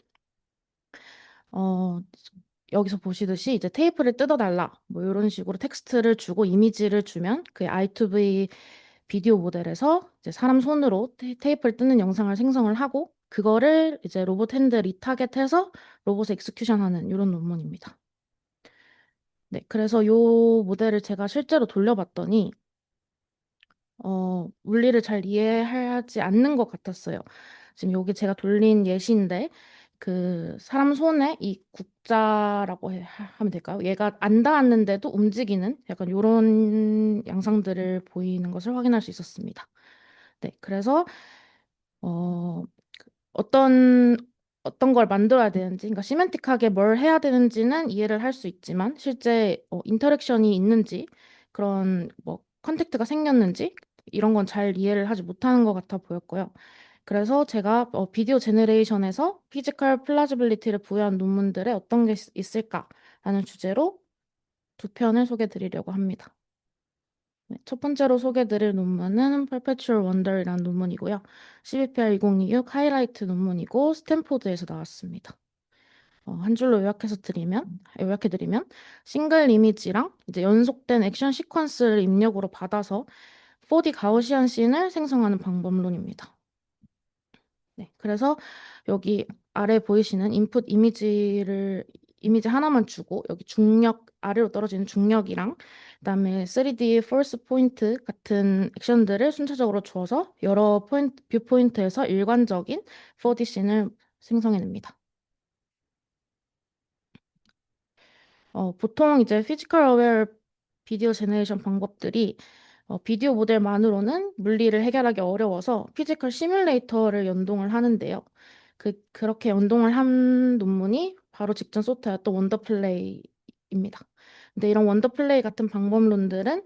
C: 어, 여기서 보시듯이 이제 테이프를 뜯어달라 뭐 이런 식으로 텍스트를 주고 이미지를 주면 그 I2V 비디오 모델에서 이제 사람 손으로 테이프를 뜯는 영상을 생성을 하고 그거를 이제 로봇 핸드 리타겟해서 로봇에 익스큐션하는 이런 논문입니다. 네, 그래서 요 모델을 제가 실제로 돌려봤더니 물리를 잘 이해하지 않는 것 같았어요. 지금 여기 제가 돌린 예시인데, 그 사람 손에 이 국자라고 하면 될까요? 얘가 안 닿았는데도 움직이는 약간 이런 양상들을 보이는 것을 확인할 수 있었습니다. 네, 그래서 어, 어떤 어떤 걸 만들어야 되는지, 그러니까 시멘틱하게 뭘 해야 되는지는 이해를 할 수 있지만 실제 인터랙션이 있는지 그런 뭐 컨택트가 생겼는지 이런 건 잘 이해를 하지 못하는 것 같아 보였고요. 그래서 제가 비디오 제너레이션에서 피지컬 플라지빌리티를 부여한 논문들에 어떤 게 있을까라는 주제로 두 편을 소개해 드리려고 합니다. 네, 첫 번째로 소개해드릴 논문은 Perpetual Wonder이라는 논문이고요. CBPR 2026 하이라이트 논문이고 스탠포드에서 나왔습니다. 한 줄로 요약해드리면 싱글 이미지랑 이제 연속된 액션 시퀀스를 입력으로 받아서 4D 가우시안 씬을 생성하는 방법론입니다. 네, 그래서 여기 아래 보이시는 인풋 이미지 하나만 주고 여기 중력 아래로 떨어지는 중력이랑 그다음에 3D force 포인트 같은 액션들을 순차적으로 주어서 여러 뷰 포인트에서 일관적인 4D 씬을 생성해냅니다. 보통 이제 피지컬 어웨어 비디오 제너레이션 방법들이 비디오 모델만으로는 물리를 해결하기 어려워서 피지컬 시뮬레이터를 연동을 하는데요. 그렇게 연동을 한 논문이 바로 직전 소트였던 원더플레이입니다. 근데 이런 원더플레이 같은 방법론들은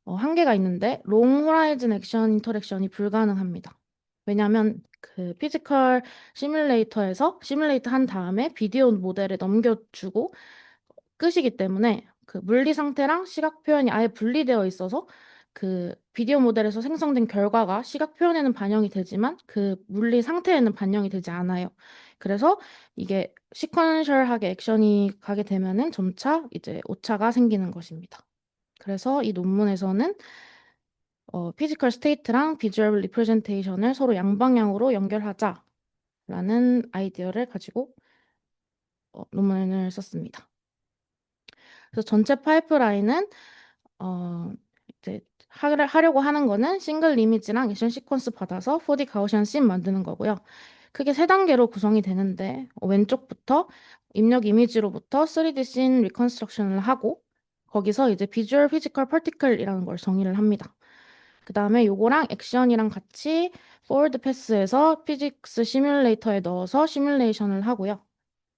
C: 한계가 있는데 롱 호라이즌 액션 인터랙션이 불가능합니다. 왜냐하면 그 피지컬 시뮬레이터에서 시뮬레이터 한 다음에 비디오 모델에 넘겨주고 끝이기 때문에 그 물리 상태랑 시각 표현이 아예 분리되어 있어서 그 비디오 모델에서 생성된 결과가 시각 표현에는 반영이 되지만 그 물리 상태에는 반영이 되지 않아요. 그래서 이게 시퀀셜하게 액션이 가게 되면은 점차 이제 오차가 생기는 것입니다. 그래서 이 논문에서는 피지컬 스테이트랑 비주얼 리프레젠테이션을 서로 양방향으로 연결하자라는 아이디어를 가지고 논문을 썼습니다. 그래서 전체 파이프라인은 이제 하려고 하는 거는 싱글 이미지랑 액션 시퀀스 받아서 4D 가우시안 씬 만드는 거고요. 크게 세 단계로 구성이 되는데 왼쪽부터 입력 이미지로부터 3D 씬 리컨스트럭션을 하고 거기서 이제 비주얼 피지컬 파티클이라는 걸 정의를 합니다. 그 다음에 요거랑 액션이랑 같이 포워드 패스에서 피직스 시뮬레이터에 넣어서 시뮬레이션을 하고요.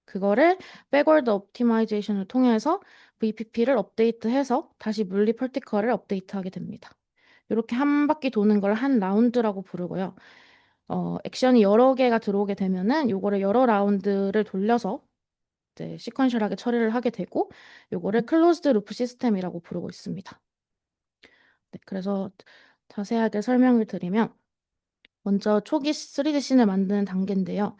C: 그거를 백워드 옵티마이제이션을 통해서 VPP를 업데이트해서 다시 물리 펄티컬을 업데이트하게 됩니다. 이렇게 한 바퀴 도는 걸 한 라운드라고 부르고요. 액션이 여러 개가 들어오게 되면은 요거를 여러 라운드를 돌려서 이제 시퀀셜하게 처리를 하게 되고 요거를 클로즈드 루프 시스템이라고 부르고 있습니다. 네, 그래서 자세하게 설명을 드리면 먼저 초기 3D 씬을 만드는 단계인데요.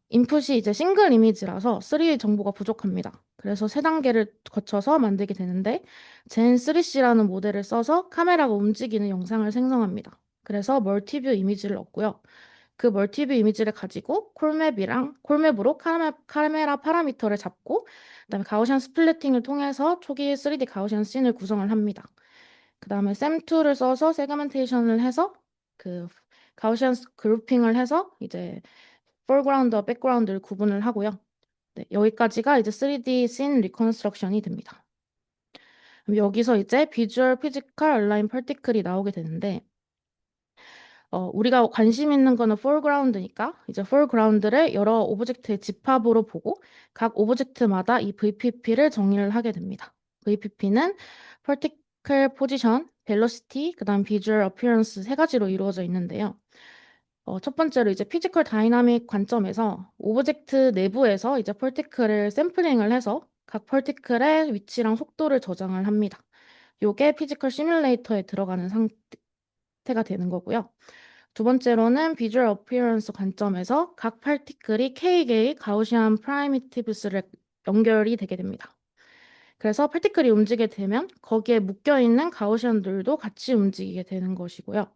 C: 인풋이 이제 싱글 이미지라서 3D 정보가 부족합니다. 그래서 세 단계를 거쳐서 만들게 되는데 젠 3C라는 모델을 써서 카메라가 움직이는 영상을 생성합니다. 그래서 멀티뷰 이미지를 얻고요. 그 멀티뷰 이미지를 가지고 콜맵으로 카메라 파라미터를 잡고 그다음에 가우시안 스플래팅을 통해서 초기 3D 가우시안 씬을 구성을 합니다. 그 다음에 셈2를 써서 세그멘테이션을 해서 그 가우시안 그룹핑을 해서 이제 foreground와 background를 구분을 하고요. 네, 여기까지가 이제 3D 씬 리컨스트럭션이 됩니다. 그럼 여기서 이제 비주얼, 피지컬, 얼라인, particle이 나오게 되는데 우리가 관심 있는 거는 foreground니까 이제 foreground를 여러 오브젝트의 집합으로 보고 각 오브젝트마다 이 VPP를 정의를 하게 됩니다. VPP는 particle position, velocity, 그다음 visual appearance 세 가지로 이루어져 있는데요. 첫 번째로 이제 피지컬 다이나믹 관점에서 오브젝트 내부에서 이제 particle을 샘플링을 해서 각 particle의 위치랑 속도를 저장을 합니다. 요게 피지컬 시뮬레이터에 들어가는 상태가 되는 거고요. 두 번째로는 비주얼 어피어런스 관점에서 각 파티클이 K개의 가우시안 프라이미티브스를 연결이 되게 됩니다. 그래서 파티클이 움직이게 되면 거기에 묶여있는 가우시안들도 같이 움직이게 되는 것이고요.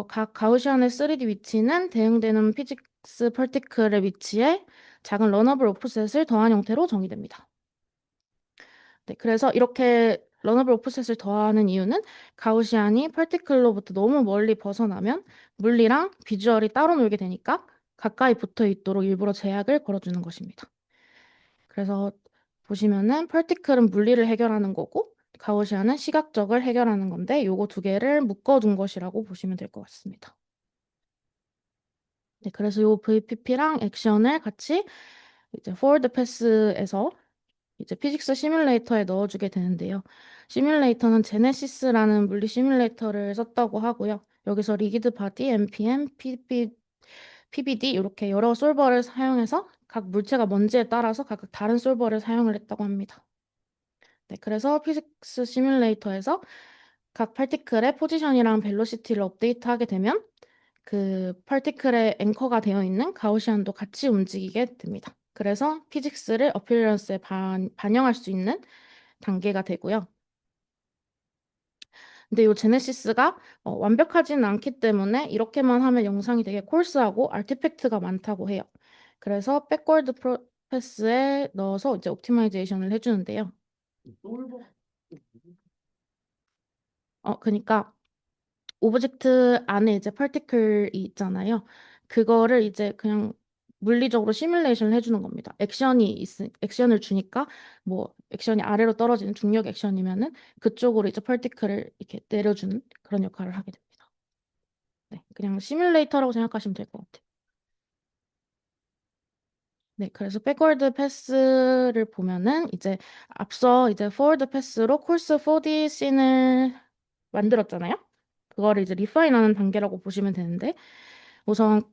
C: 각 가우시안의 3D 위치는 대응되는 피직스 파티클의 위치에 작은 러너블 오프셋을 더한 형태로 정의됩니다. 네, 그래서 이렇게 러너블 오프셋을 더하는 이유는 가우시안이 파티클로부터 너무 멀리 벗어나면 물리랑 비주얼이 따로 놀게 되니까 가까이 붙어 있도록 일부러 제약을 걸어주는 것입니다. 그래서 보시면은 파티클은 물리를 해결하는 거고 가우시안은 시각적을 해결하는 건데 요거 두 개를 묶어둔 것이라고 보시면 될 것 같습니다. 네, 그래서 요 VPP랑 액션을 같이 이제 forward pass에서 이제 피직스 시뮬레이터에 넣어주게 되는데요. 시뮬레이터는 제네시스라는 물리 시뮬레이터를 썼다고 하고요. 여기서 리기드 바디, NPM, PBD 이렇게 여러 솔버를 사용해서 각 물체가 뭔지에 따라서 각각 다른 솔버를 사용을 했다고 합니다. 네, 그래서 피직스 시뮬레이터에서 각 파티클의 포지션이랑 벨로시티를 업데이트하게 되면 그 파티클의 앵커가 되어 있는 가우시안도 같이 움직이게 됩니다. 그래서 피직스를 어피어런스에 반영할 수 있는 단계가 되고요. 근데 이 제네시스가 완벽하지는 않기 때문에 이렇게만 하면 영상이 되게 콜스하고 아티팩트가 많다고 해요. 그래서 백워드 패스에 넣어서 이제 옵티마이제이션을 해주는데요.
B: 솔버
C: 그러니까 오브젝트 안에 이제 파티클이 있잖아요. 그거를 이제 그냥 물리적으로 시뮬레이션을 해주는 겁니다. 액션을 주니까 뭐 액션이 아래로 떨어지는 중력 액션이면은 그쪽으로 이제 파티클을 이렇게 내려주는 그런 역할을 하게 됩니다. 네, 그냥 시뮬레이터라고 생각하시면 될 것 같아요. 네, 그래서 백워드 패스를 보면은 이제 앞서 이제 포워드 패스로 콜스 4D 씬을 만들었잖아요. 그거를 이제 리파인하는 단계라고 보시면 되는데 우선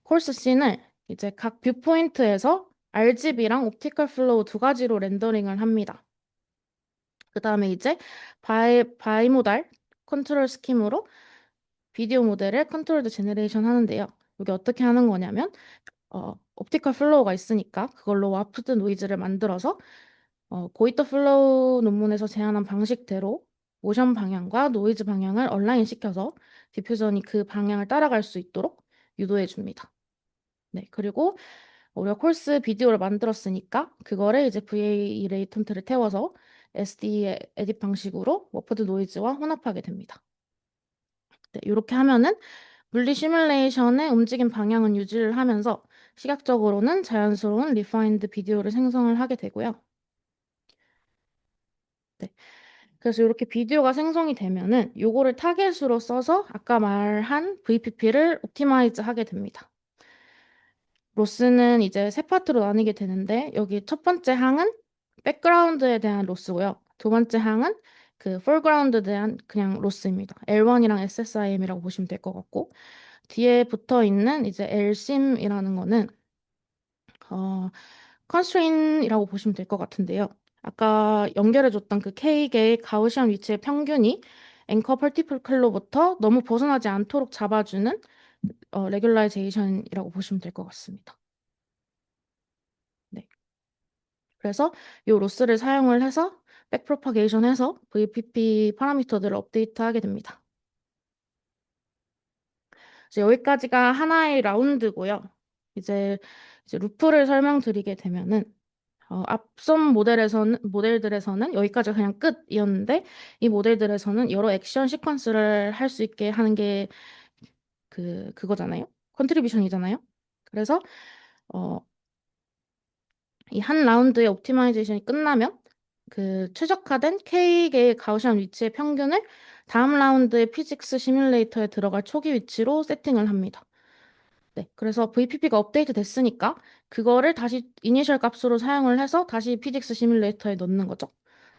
C: 콜스 씬을 이제 각 뷰포인트에서 RGB랑 옵티컬 플로우 두 가지로 렌더링을 합니다. 그 다음에 이제 바이모달 컨트롤 스킴으로 비디오 모델을 컨트롤드 제너레이션 하는데요. 이게 어떻게 하는 거냐면 옵티컬 플로우가 있으니까 그걸로 와프드 노이즈를 만들어서 고이터 플로우 논문에서 제안한 방식대로 모션 방향과 노이즈 방향을 얼라인 시켜서 디퓨전이 그 방향을 따라갈 수 있도록 유도해 줍니다. 네, 그리고 우리가 콜스 비디오를 만들었으니까 그거를 이제 VA 레이턴트를 태워서 SD 에딧 방식으로 워프드 노이즈와 혼합하게 됩니다. 네, 이렇게 하면은 물리 시뮬레이션의 움직임 방향은 유지를 하면서 시각적으로는 자연스러운 리파인드 비디오를 생성을 하게 되고요. 네. 그래서 이렇게 비디오가 생성이 되면은 요거를 타겟으로 써서 아까 말한 VPP를 옵티마이즈 하게 됩니다. 로스는 이제 세 파트로 나뉘게 되는데 여기 첫 번째 항은 백그라운드에 대한 로스고요. 두 번째 항은 그 foreground에 대한 그냥 로스입니다. L1이랑 SSIM이라고 보시면 될 것 같고 뒤에 붙어 있는 이제 LSIM이라는 거는 constraint이라고 보시면 될 것 같은데요. 아까 연결해줬던 그 K개의 가우시안 위치의 평균이 앵커 퍼티클로부터 너무 벗어나지 않도록 잡아주는 레귤라이제이션이라고 보시면 될 것 같습니다. 네. 그래서 이 로스를 사용을 해서 백프로파게이션 해서 VPP 파라미터들을 업데이트하게 됩니다. 이제 여기까지가 하나의 라운드고요. 이제 루프를 설명드리게 되면은 앞선 모델들에서는 여기까지 그냥 끝이었는데, 이 모델들에서는 여러 액션 시퀀스를 할 수 있게 하는 게 그거잖아요. 컨트리뷰션이잖아요. 그래서, 어, 이 한 라운드의 옵티마이제이션이 끝나면 최적화된 K개의 가우시안 위치의 평균을 다음 라운드의 피직스 시뮬레이터에 들어갈 초기 위치로 세팅을 합니다. 네, 그래서 VPP가 업데이트 됐으니까 그거를 다시 이니셜 값으로 사용을 해서 다시 피직스 시뮬레이터에 넣는 거죠.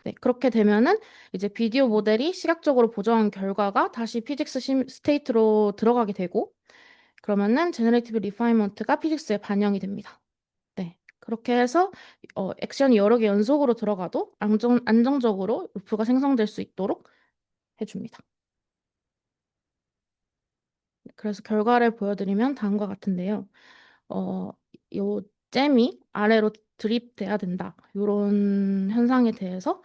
C: 네, 그렇게 되면은 이제 비디오 모델이 시각적으로 보정한 결과가 다시 피직스 스테이트로 들어가게 되고, 그러면은 제너레이티브 리파이먼트가 피직스에 반영이 됩니다. 네, 그렇게 해서 액션이 여러 개 연속으로 들어가도 안정적으로 루프가 생성될 수 있도록 해줍니다. 그래서 결과를 보여드리면 다음과 같은데요. 어, 요 잼이 아래로 드립돼야 된다. 이런 현상에 대해서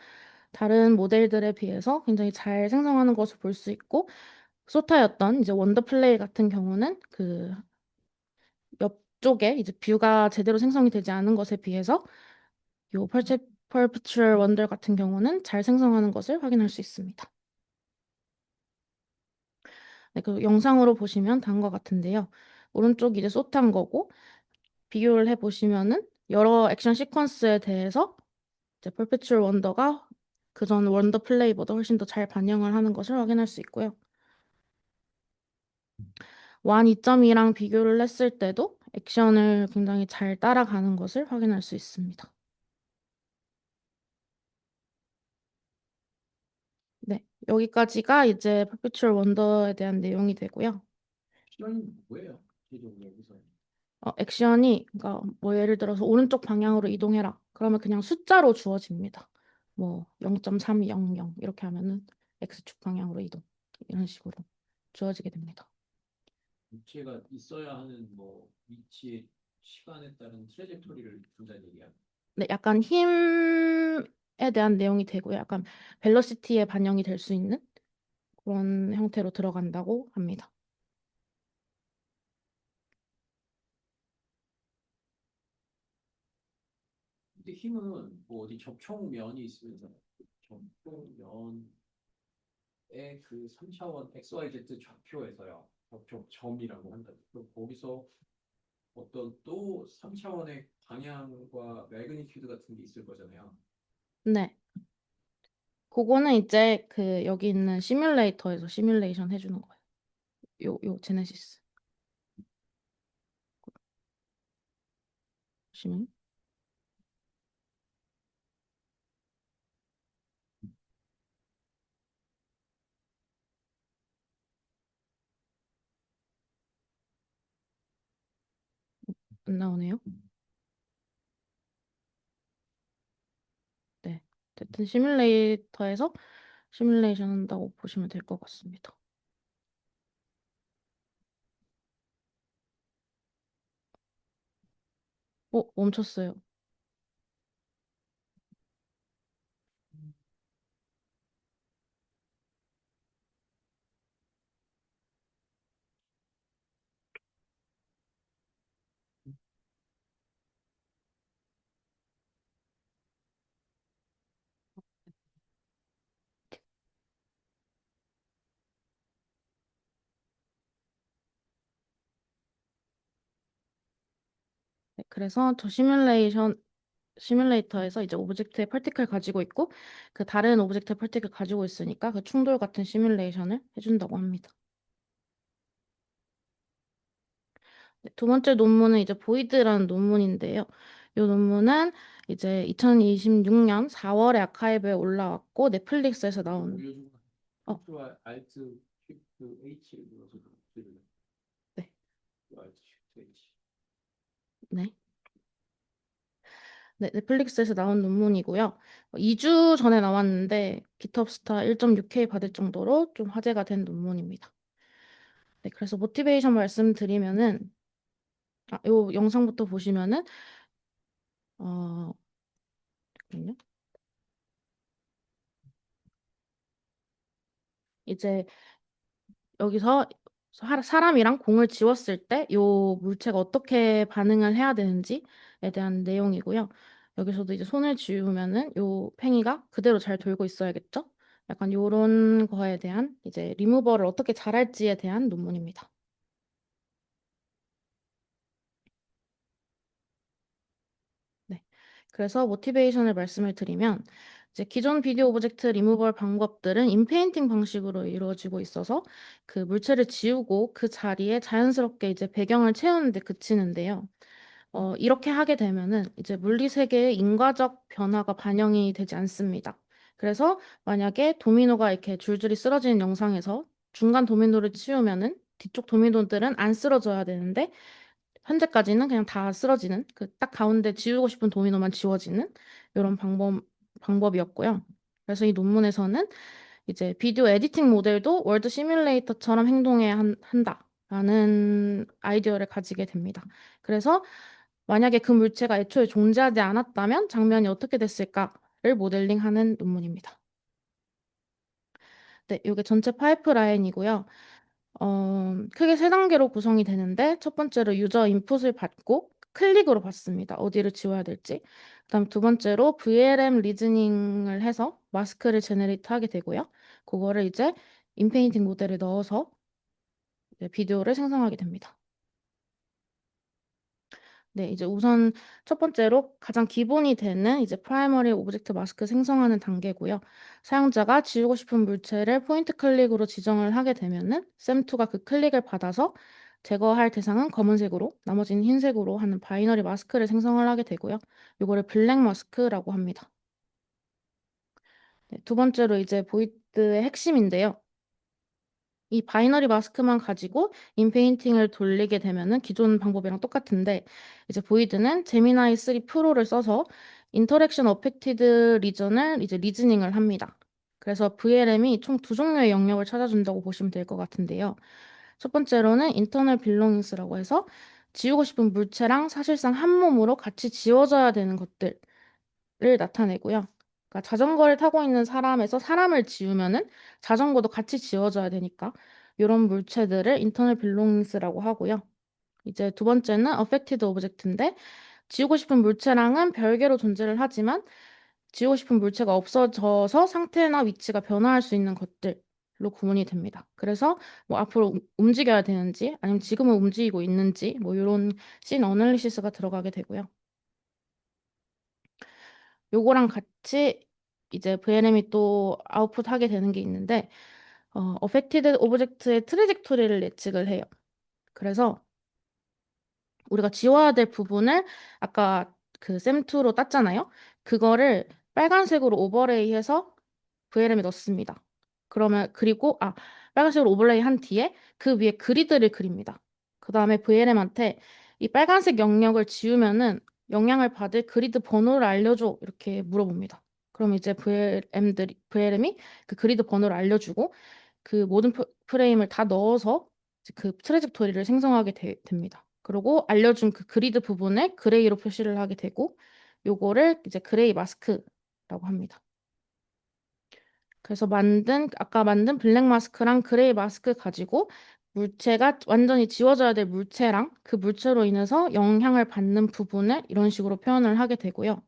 C: 다른 모델들에 비해서 굉장히 잘 생성하는 것을 볼 수 있고, 소타였던 이제 원더플레이 같은 경우는 옆쪽에 이제 뷰가 제대로 생성이 되지 않은 것에 비해서 요 Perpetual Wonder 같은 경우는 잘 생성하는 것을 확인할 수 있습니다. 네, 그 영상으로 보시면 다음과 같은데요. 오른쪽 이제 소타인 거고, 비교를 해보시면은 여러 액션 시퀀스에 대해서 이제 Perpetual Wonder가 그전 원더 플레이보다 훨씬 더 잘 반영을 하는 것을 확인할 수 있고요. 완 2.2랑 비교를 했을 때도 액션을 굉장히 잘 따라가는 것을 확인할 수 있습니다. 네, 여기까지가 이제 Perpetual Wonder에 대한 내용이 되고요.
B: 시간이 뭐예요? 최종적으로 여기서.
C: 액션이, 그러니까 뭐 예를 들어서 오른쪽 방향으로 이동해라. 그러면 그냥 숫자로 주어집니다. 뭐 0.300 이렇게 하면은 X축 방향으로 이동. 이런 식으로 주어지게 됩니다.
B: 물체가 있어야 하는 뭐 위치에 시간에 따른 트레젝토리를 준다는 얘기야.
C: 네, 약간 힘에 대한 내용이 되고요. 약간 벨로시티에 반영이 될 수 있는 그런 형태로 들어간다고 합니다.
B: 근데 힘은 뭐 어디 접촉면이 있으면서 접촉면의 그 3차원 XYZ 좌표에서요. 접촉점이라고 한다. 그럼 거기서 어떤 또 3차원의 방향과 매그니튜드 같은 게 있을 거잖아요.
C: 네. 그거는 이제 여기 있는 시뮬레이터에서 시뮬레이션 해주는 거예요. 요 제네시스. 보시면 안 나오네요. 네. 어쨌든 시뮬레이터에서 시뮬레이션 한다고 보시면 될 것 같습니다. 멈췄어요. 네, 그래서 저 시뮬레이터에서 이제 오브젝트의 펄티클 가지고 있고 그 다른 오브젝트의 펄티클 가지고 있으니까 그 충돌 같은 시뮬레이션을 해준다고 합니다. 네, 두 번째 논문은 이제 보이드라는 논문인데요. 이 논문은 이제 2026년 4월에 아카이브에 올라왔고 넷플릭스에서 나온
B: 올려주고
C: 어,
B: 컨트롤 알트 쉬프트 H를 눌러서 들려요.
C: 네,
B: 알트 쉬프트 H.
C: 네. 네, 넷플릭스에서 나온 논문이고요. 2주 전에 나왔는데 깃허브스타 1.6K 받을 정도로 좀 화제가 된 논문입니다. 네, 그래서 모티베이션 말씀드리면은 요 영상부터 보시면은 어, 잠깐만요. 이제 여기서 사람이랑 공을 지웠을 때 요 물체가 어떻게 반응을 해야 되는지에 대한 내용이고요. 여기서도 이제 손을 지우면은 요 팽이가 그대로 잘 돌고 있어야겠죠? 약간 요런 거에 대한 이제 리무버를 어떻게 잘할지에 대한 논문입니다. 네. 그래서 모티베이션을 말씀을 드리면 이제 기존 비디오 오브젝트 리무벌 방법들은 인페인팅 방식으로 이루어지고 있어서 그 물체를 지우고 그 자리에 자연스럽게 이제 배경을 채우는 데 그치는데요. 이렇게 하게 되면은 이제 물리 세계의 인과적 변화가 반영이 되지 않습니다. 그래서 만약에 도미노가 이렇게 줄줄이 쓰러지는 영상에서 중간 도미노를 치우면은 뒤쪽 도미노들은 안 쓰러져야 되는데 현재까지는 그냥 다 쓰러지는 그 딱 가운데 지우고 싶은 도미노만 지워지는 이런 방법이었고요. 그래서 이 논문에서는 이제 비디오 에디팅 모델도 월드 시뮬레이터처럼 행동해야 한다라는 아이디어를 가지게 됩니다. 그래서 만약에 그 물체가 애초에 존재하지 않았다면 장면이 어떻게 됐을까를 모델링하는 논문입니다. 네, 이게 전체 파이프라인이고요. 크게 세 단계로 구성이 되는데 첫 번째로 유저 인풋을 받고 클릭으로 받습니다. 어디를 지워야 될지. 그다음 두 번째로 VLM 리즈닝을 해서 마스크를 제네레이트 하게 되고요. 그거를 이제 인페인팅 모델에 넣어서 이제 비디오를 생성하게 됩니다. 네, 이제 우선 첫 번째로 가장 기본이 되는 이제 프라이머리 오브젝트 마스크 생성하는 단계고요. 사용자가 지우고 싶은 물체를 포인트 클릭으로 지정을 하게 되면은 샘2가 그 클릭을 받아서 제거할 대상은 검은색으로, 나머지는 흰색으로 하는 바이너리 마스크를 생성을 하게 되고요. 이거를 블랙 마스크라고 합니다. 네, 두 번째로 이제 보이드의 핵심인데요. 이 바이너리 마스크만 가지고 인페인팅을 돌리게 되면은 기존 방법이랑 똑같은데 이제 보이드는 제미나이 3 프로를 써서 인터랙션 어펙티드 리전을 이제 리즈닝을 합니다. 그래서 VLM이 총 두 종류의 영역을 찾아준다고 보시면 될 것 같은데요. 첫 번째로는 인터널 빌롱잉스라고 해서 지우고 싶은 물체랑 사실상 한 몸으로 같이 지워져야 되는 것들을 나타내고요. 그러니까 자전거를 타고 있는 사람에서 사람을 지우면은 자전거도 같이 지워져야 되니까 이런 물체들을 인터널 빌롱잉스라고 하고요. 이제 두 번째는 affected object인데 지우고 싶은 물체랑은 별개로 존재를 하지만 지우고 싶은 물체가 없어져서 상태나 위치가 변화할 수 있는 것들로 구분이 됩니다. 그래서 뭐 앞으로 움직여야 되는지 아니면 지금은 움직이고 있는지 뭐 이런 씬 어널리시스가 들어가게 되고요. 요거랑 같이 이제 VLM이 또 아웃풋하게 되는 게 있는데 affected object의 트래젝토리를 예측을 해요. 그래서 우리가 지워야 될 부분을 아까 그 셈2로 땄잖아요. 그거를 빨간색으로 오버레이해서 VLM에 넣습니다. 그러면 그리고 빨간색으로 오버레이 한 뒤에 그 위에 그리드를 그립니다. 그 다음에 VLM한테 이 빨간색 영역을 지우면은 영향을 받을 그리드 번호를 알려줘 이렇게 물어봅니다. 그럼 이제 VLM이 그 그리드 번호를 알려주고 그 모든 프레임을 다 넣어서 이제 그 트래젝토리를 생성하게 됩니다. 그리고 알려준 그 그리드 부분을 그레이로 표시를 하게 되고 요거를 이제 그레이 마스크라고 합니다. 그래서 아까 만든 블랙 마스크랑 그레이 마스크 가지고 물체가 완전히 지워져야 될 물체랑 그 물체로 인해서 영향을 받는 부분을 이런 식으로 표현을 하게 되고요.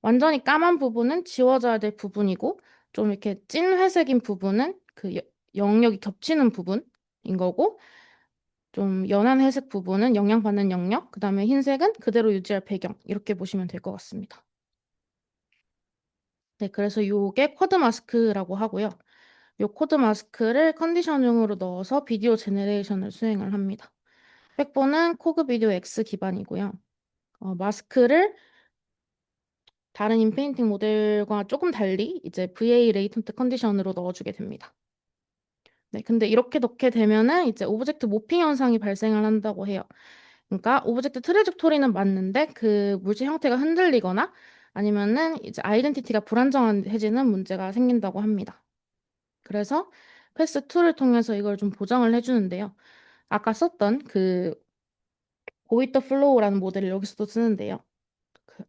C: 완전히 까만 부분은 지워져야 될 부분이고 좀 이렇게 찐 회색인 부분은 그 영역이 겹치는 부분인 거고 좀 연한 회색 부분은 영향받는 영역, 그다음에 흰색은 그대로 유지할 배경 이렇게 보시면 될 것 같습니다. 네, 그래서 요게 코드 마스크라고 하고요. 요 코드 마스크를 컨디셔닝으로 넣어서 비디오 제너레이션을 수행을 합니다. 백본은 코그 비디오 X 기반이고요. 마스크를 다른 인페인팅 모델과 조금 달리 이제 VA 레이턴트 컨디션으로 넣어주게 됩니다. 네, 근데 이렇게 넣게 되면은 이제 오브젝트 모핑 현상이 발생을 한다고 해요. 그러니까 오브젝트 트래젝토리는 맞는데 그 물체 형태가 흔들리거나 아니면은 이제 아이덴티티가 불안정해지는 문제가 생긴다고 합니다. 그래서 패스 2를 통해서 이걸 좀 보정을 해주는데요. 아까 썼던 그 고이터 플로우라는 모델을 여기서도 쓰는데요.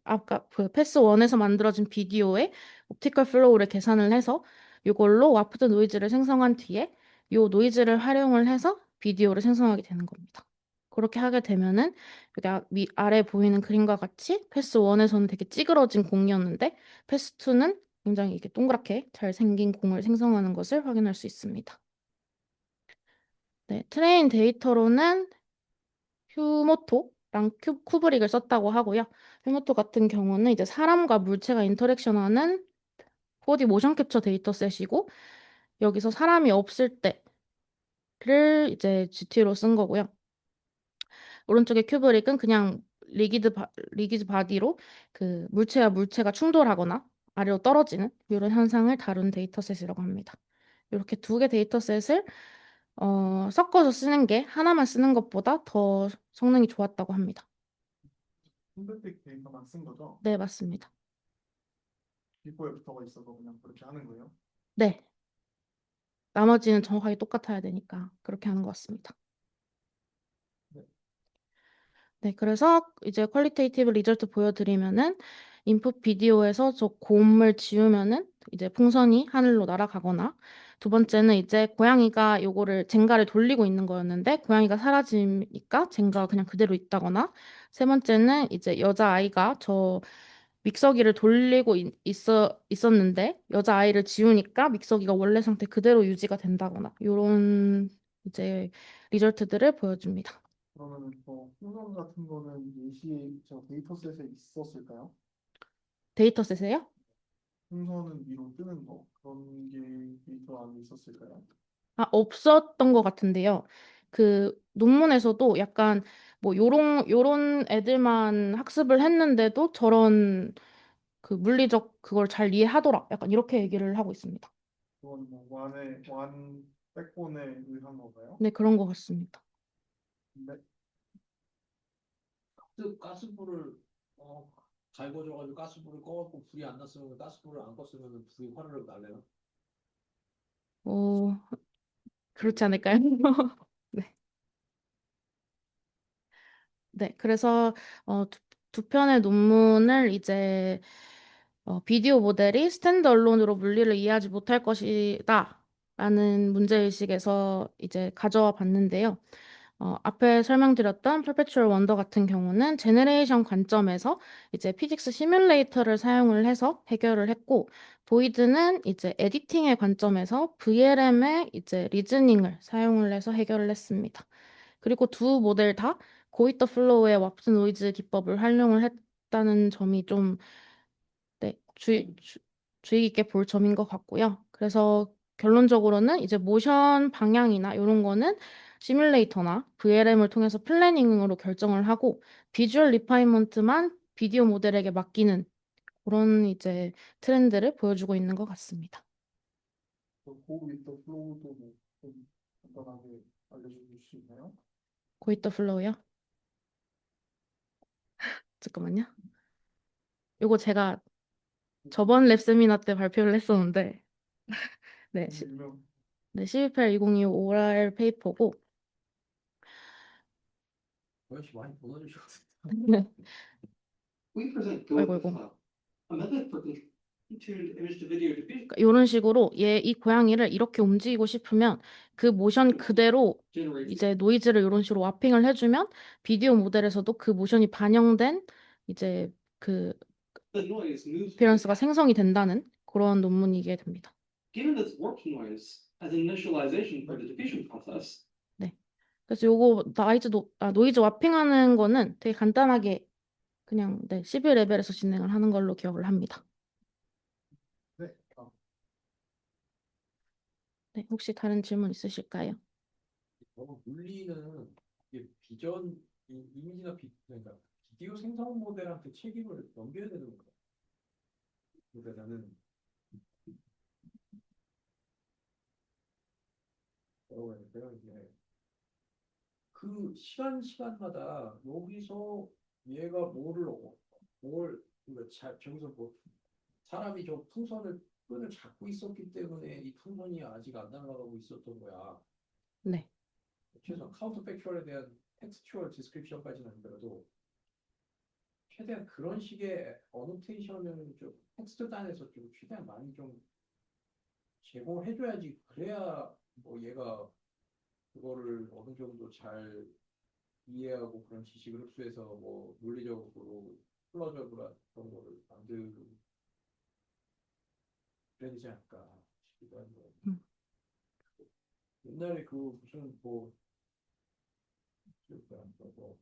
C: 아까 그 패스 1에서 만들어진 비디오의 옵티컬 플로우를 계산을 해서 이걸로 와프드 노이즈를 생성한 뒤에 이 노이즈를 활용을 해서 비디오를 생성하게 되는 겁니다. 그렇게 하게 되면은 여기 아래 보이는 그림과 같이 패스 1에서는 되게 찌그러진 공이었는데 패스 2는 굉장히 이렇게 동그랗게 잘 생긴 공을 생성하는 것을 확인할 수 있습니다. 네, 트레인 데이터로는 휴모토랑 쿠브릭을 썼다고 하고요. 휴모토 같은 경우는 이제 사람과 물체가 인터랙션하는 4D 모션 캡처 데이터셋이고 여기서 사람이 없을 때를 이제 GT로 쓴 거고요. 오른쪽에 큐브릭은 그냥 리기드 바디로 그 물체와 물체가 충돌하거나 아래로 떨어지는 이런 현상을 다룬 데이터셋이라고 합니다. 이렇게 두 개 데이터셋을 섞어서 쓰는 게 하나만 쓰는 것보다 더 성능이 좋았다고 합니다.
D: 컴팩트 데이터만 쓴 거죠?
C: 네, 맞습니다.
D: 비포 애프터가 있어서 그냥 그렇게 하는 거예요?
C: 네, 나머지는 정확하게 똑같아야 되니까 그렇게 하는 것 같습니다.
D: 네.
C: 네, 그래서 이제 퀄리테이티브 리절트 보여드리면은 인풋 비디오에서 저 곰을 지우면은 이제 풍선이 하늘로 날아가거나 두 번째는 이제 고양이가 요거를 젠가를 돌리고 있는 거였는데 고양이가 사라지니까 젠가가 그냥 그대로 있다거나 세 번째는 이제 여자아이가 저 믹서기를 돌리고 있었는데 여자아이를 지우니까 믹서기가 원래 상태 그대로 유지가 된다거나 요런 이제 리절트들을 보여줍니다.
D: 그러면 풍선 같은 거는 예시 저 데이터셋에 있었을까요?
C: 데이터셋에요?
D: 풍선은 위로 뜨는 거 그런 게 데이터 안에 있었을까요?
C: 아, 없었던 것 같은데요. 그 논문에서도 약간 뭐 요런 애들만 학습을 했는데도 저런 그 물리적 그걸 잘 이해하더라. 약간 이렇게 얘기를 하고 있습니다.
D: 그건 뭐 완 백본에 의한 건가요?
C: 네, 그런 것 같습니다.
D: 네.
B: 가스불을 갈궈져가지고 가스불을 꺼갖고 불이 안 났으면 가스불을 안 껐으면 불이 화르르 날래나?
C: 어, 그렇지 않을까요? 네. 네, 그래서 두 편의 논문을 이제 비디오 모델이 스탠드얼론으로 물리를 이해하지 못할 것이다 라는 문제의식에서 이제 가져와 봤는데요. 앞에 설명드렸던 퍼페추얼 원더 같은 경우는 제너레이션 관점에서 이제 피직스 시뮬레이터를 사용을 해서 해결을 했고 보이드는 이제 에디팅의 관점에서 VLM의 이제 리즈닝을 사용을 해서 해결을 했습니다. 그리고 두 모델 다 고이터 플로우의 왑스 노이즈 기법을 활용을 했다는 점이 좀 네, 주의 깊게 볼 점인 것 같고요. 그래서 결론적으로는 이제 모션 방향이나 이런 거는 시뮬레이터나 VLM을 통해서 플래닝으로 결정을 하고 비주얼 리파이먼트만 비디오 모델에게 맡기는 그런 이제 트렌드를 보여주고 있는 것 같습니다.
D: 고 위더 플로우도 뭐좀 간단하게 알려주실 수 있나요?
C: 고이터 플로우요? 잠깐만요. 요거 제가 저번 랩 세미나 때 발표를 했었는데 네,
D: 유명
C: 네, 12/2025 오랄 페이퍼고
B: 고현씨 많이 보내주셨어.
E: We present
C: 아이고
E: Go
C: 아이고
E: File, a method for computed image to video diffusion
C: 이런 식으로 이 고양이를 이렇게 움직이고 싶으면 그 모션 그대로
E: generated
C: 이제 노이즈를 이런 식으로 와핑을 해주면 비디오 모델에서도 그 모션이 반영된 이제 그
E: the noise moves with the
C: 어피어런스가
E: cat.
C: 생성이 된다는 그런 논문이게 됩니다.
E: Given this work noise as an initialization for the diffusion process,
C: 네. 그래서 요거 노이즈 와핑하는 거는 되게 간단하게 그냥 네, 11레벨에서 진행을 하는 걸로 기억을 합니다.
D: 네.
C: 네, 혹시 다른 질문 있으실까요?
B: 물리는 이게 이미지나 그러니까 비디오 생성 모델한테 책임을 넘겨야 되는 거야. 그러니까 나는 내가 이제 그 시간마다 여기서 얘가 그러니까 저기서 뭐 사람이 저 끈을 잡고 있었기 때문에 이 풍선이 아직 안 날아가고 있었던 거야.
C: 네.
B: 최소한 카운터 팩추얼에 대한 텍스추얼 디스크립션까지는 아니더라도 최대한 그런 식의 어노테이션을 좀 텍스트 단에서 좀 최대한 많이 좀 제공해줘야지. 그래야 뭐 얘가 그거를 어느 정도 잘 이해하고 그런 지식을 흡수해서 뭐 물리적으로 플러저블한 그런 거를 만들어야 되지 않을까 싶기도 한데
C: 음.
B: 옛날에 그 무슨 뭐 뭐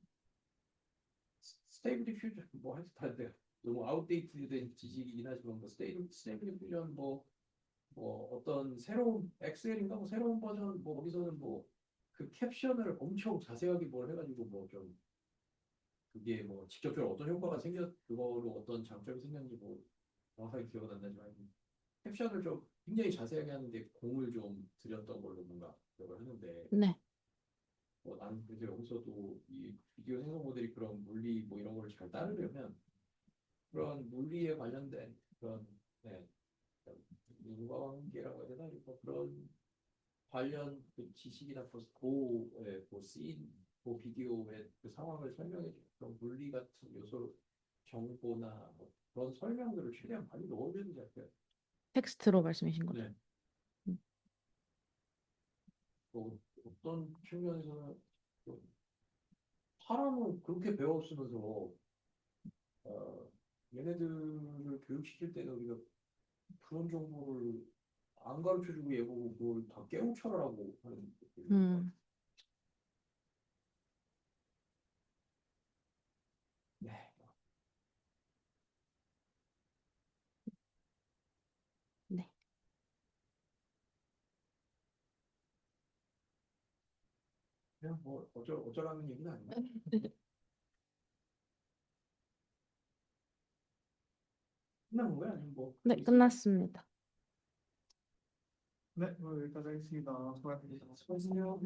B: 스테이블 디퓨전 뭐 하여튼 너무 아웃데이트된 지식이긴 하지만 뭐 스테이블 디퓨전 뭐 어떤 새로운 엑셀인가 뭐 새로운 버전 뭐 거기서는 뭐 그 캡션을 엄청 자세하게 뭘 해가지고 뭐 좀 그게 뭐 직접적으로 어떤 효과가 생겼 그거로 어떤 장점이 생겼는지 뭐 정확하게 기억은 안 나지만 캡션을 좀 굉장히 자세하게 하는데 공을 좀 들였던 걸로 뭔가 기억을 하는데
C: 네.
B: 나는 그래서 여기서도 이 비디오 생성 모델이 그런 물리 뭐 이런 걸 잘 따르려면 그런 물리에 관련된 그런 네, 인과관계라고 해야 되나 뭐 그런 관련 그 지식이나 그 씬, 그 비디오의 그 상황을 설명해 주 그런 물리 같은 요소 정보나 뭐 그런 설명들을 최대한 많이 넣어주는 게 같아요.
C: 텍스트로 말씀이신 거죠?
B: 네.
C: 음.
B: 뭐 어떤 측면에서는 뭐 사람을 그렇게 배웠으면서 어, 얘네들을 교육시킬 때는 우리가 그런 정보를 안 가르쳐주고 얘보고 그걸 다 깨우쳐라고 하는 느낌인 것 같아요.
C: 음.
B: 네.
C: 네.
B: 그냥 뭐 어쩌라는 얘기는 아니고 끝난 거야 아니면 뭐
C: 네, 끝났습니다.
D: 네, 오늘 여기까지 하겠습니다. 수고하셨습니다.
B: 수고하세요.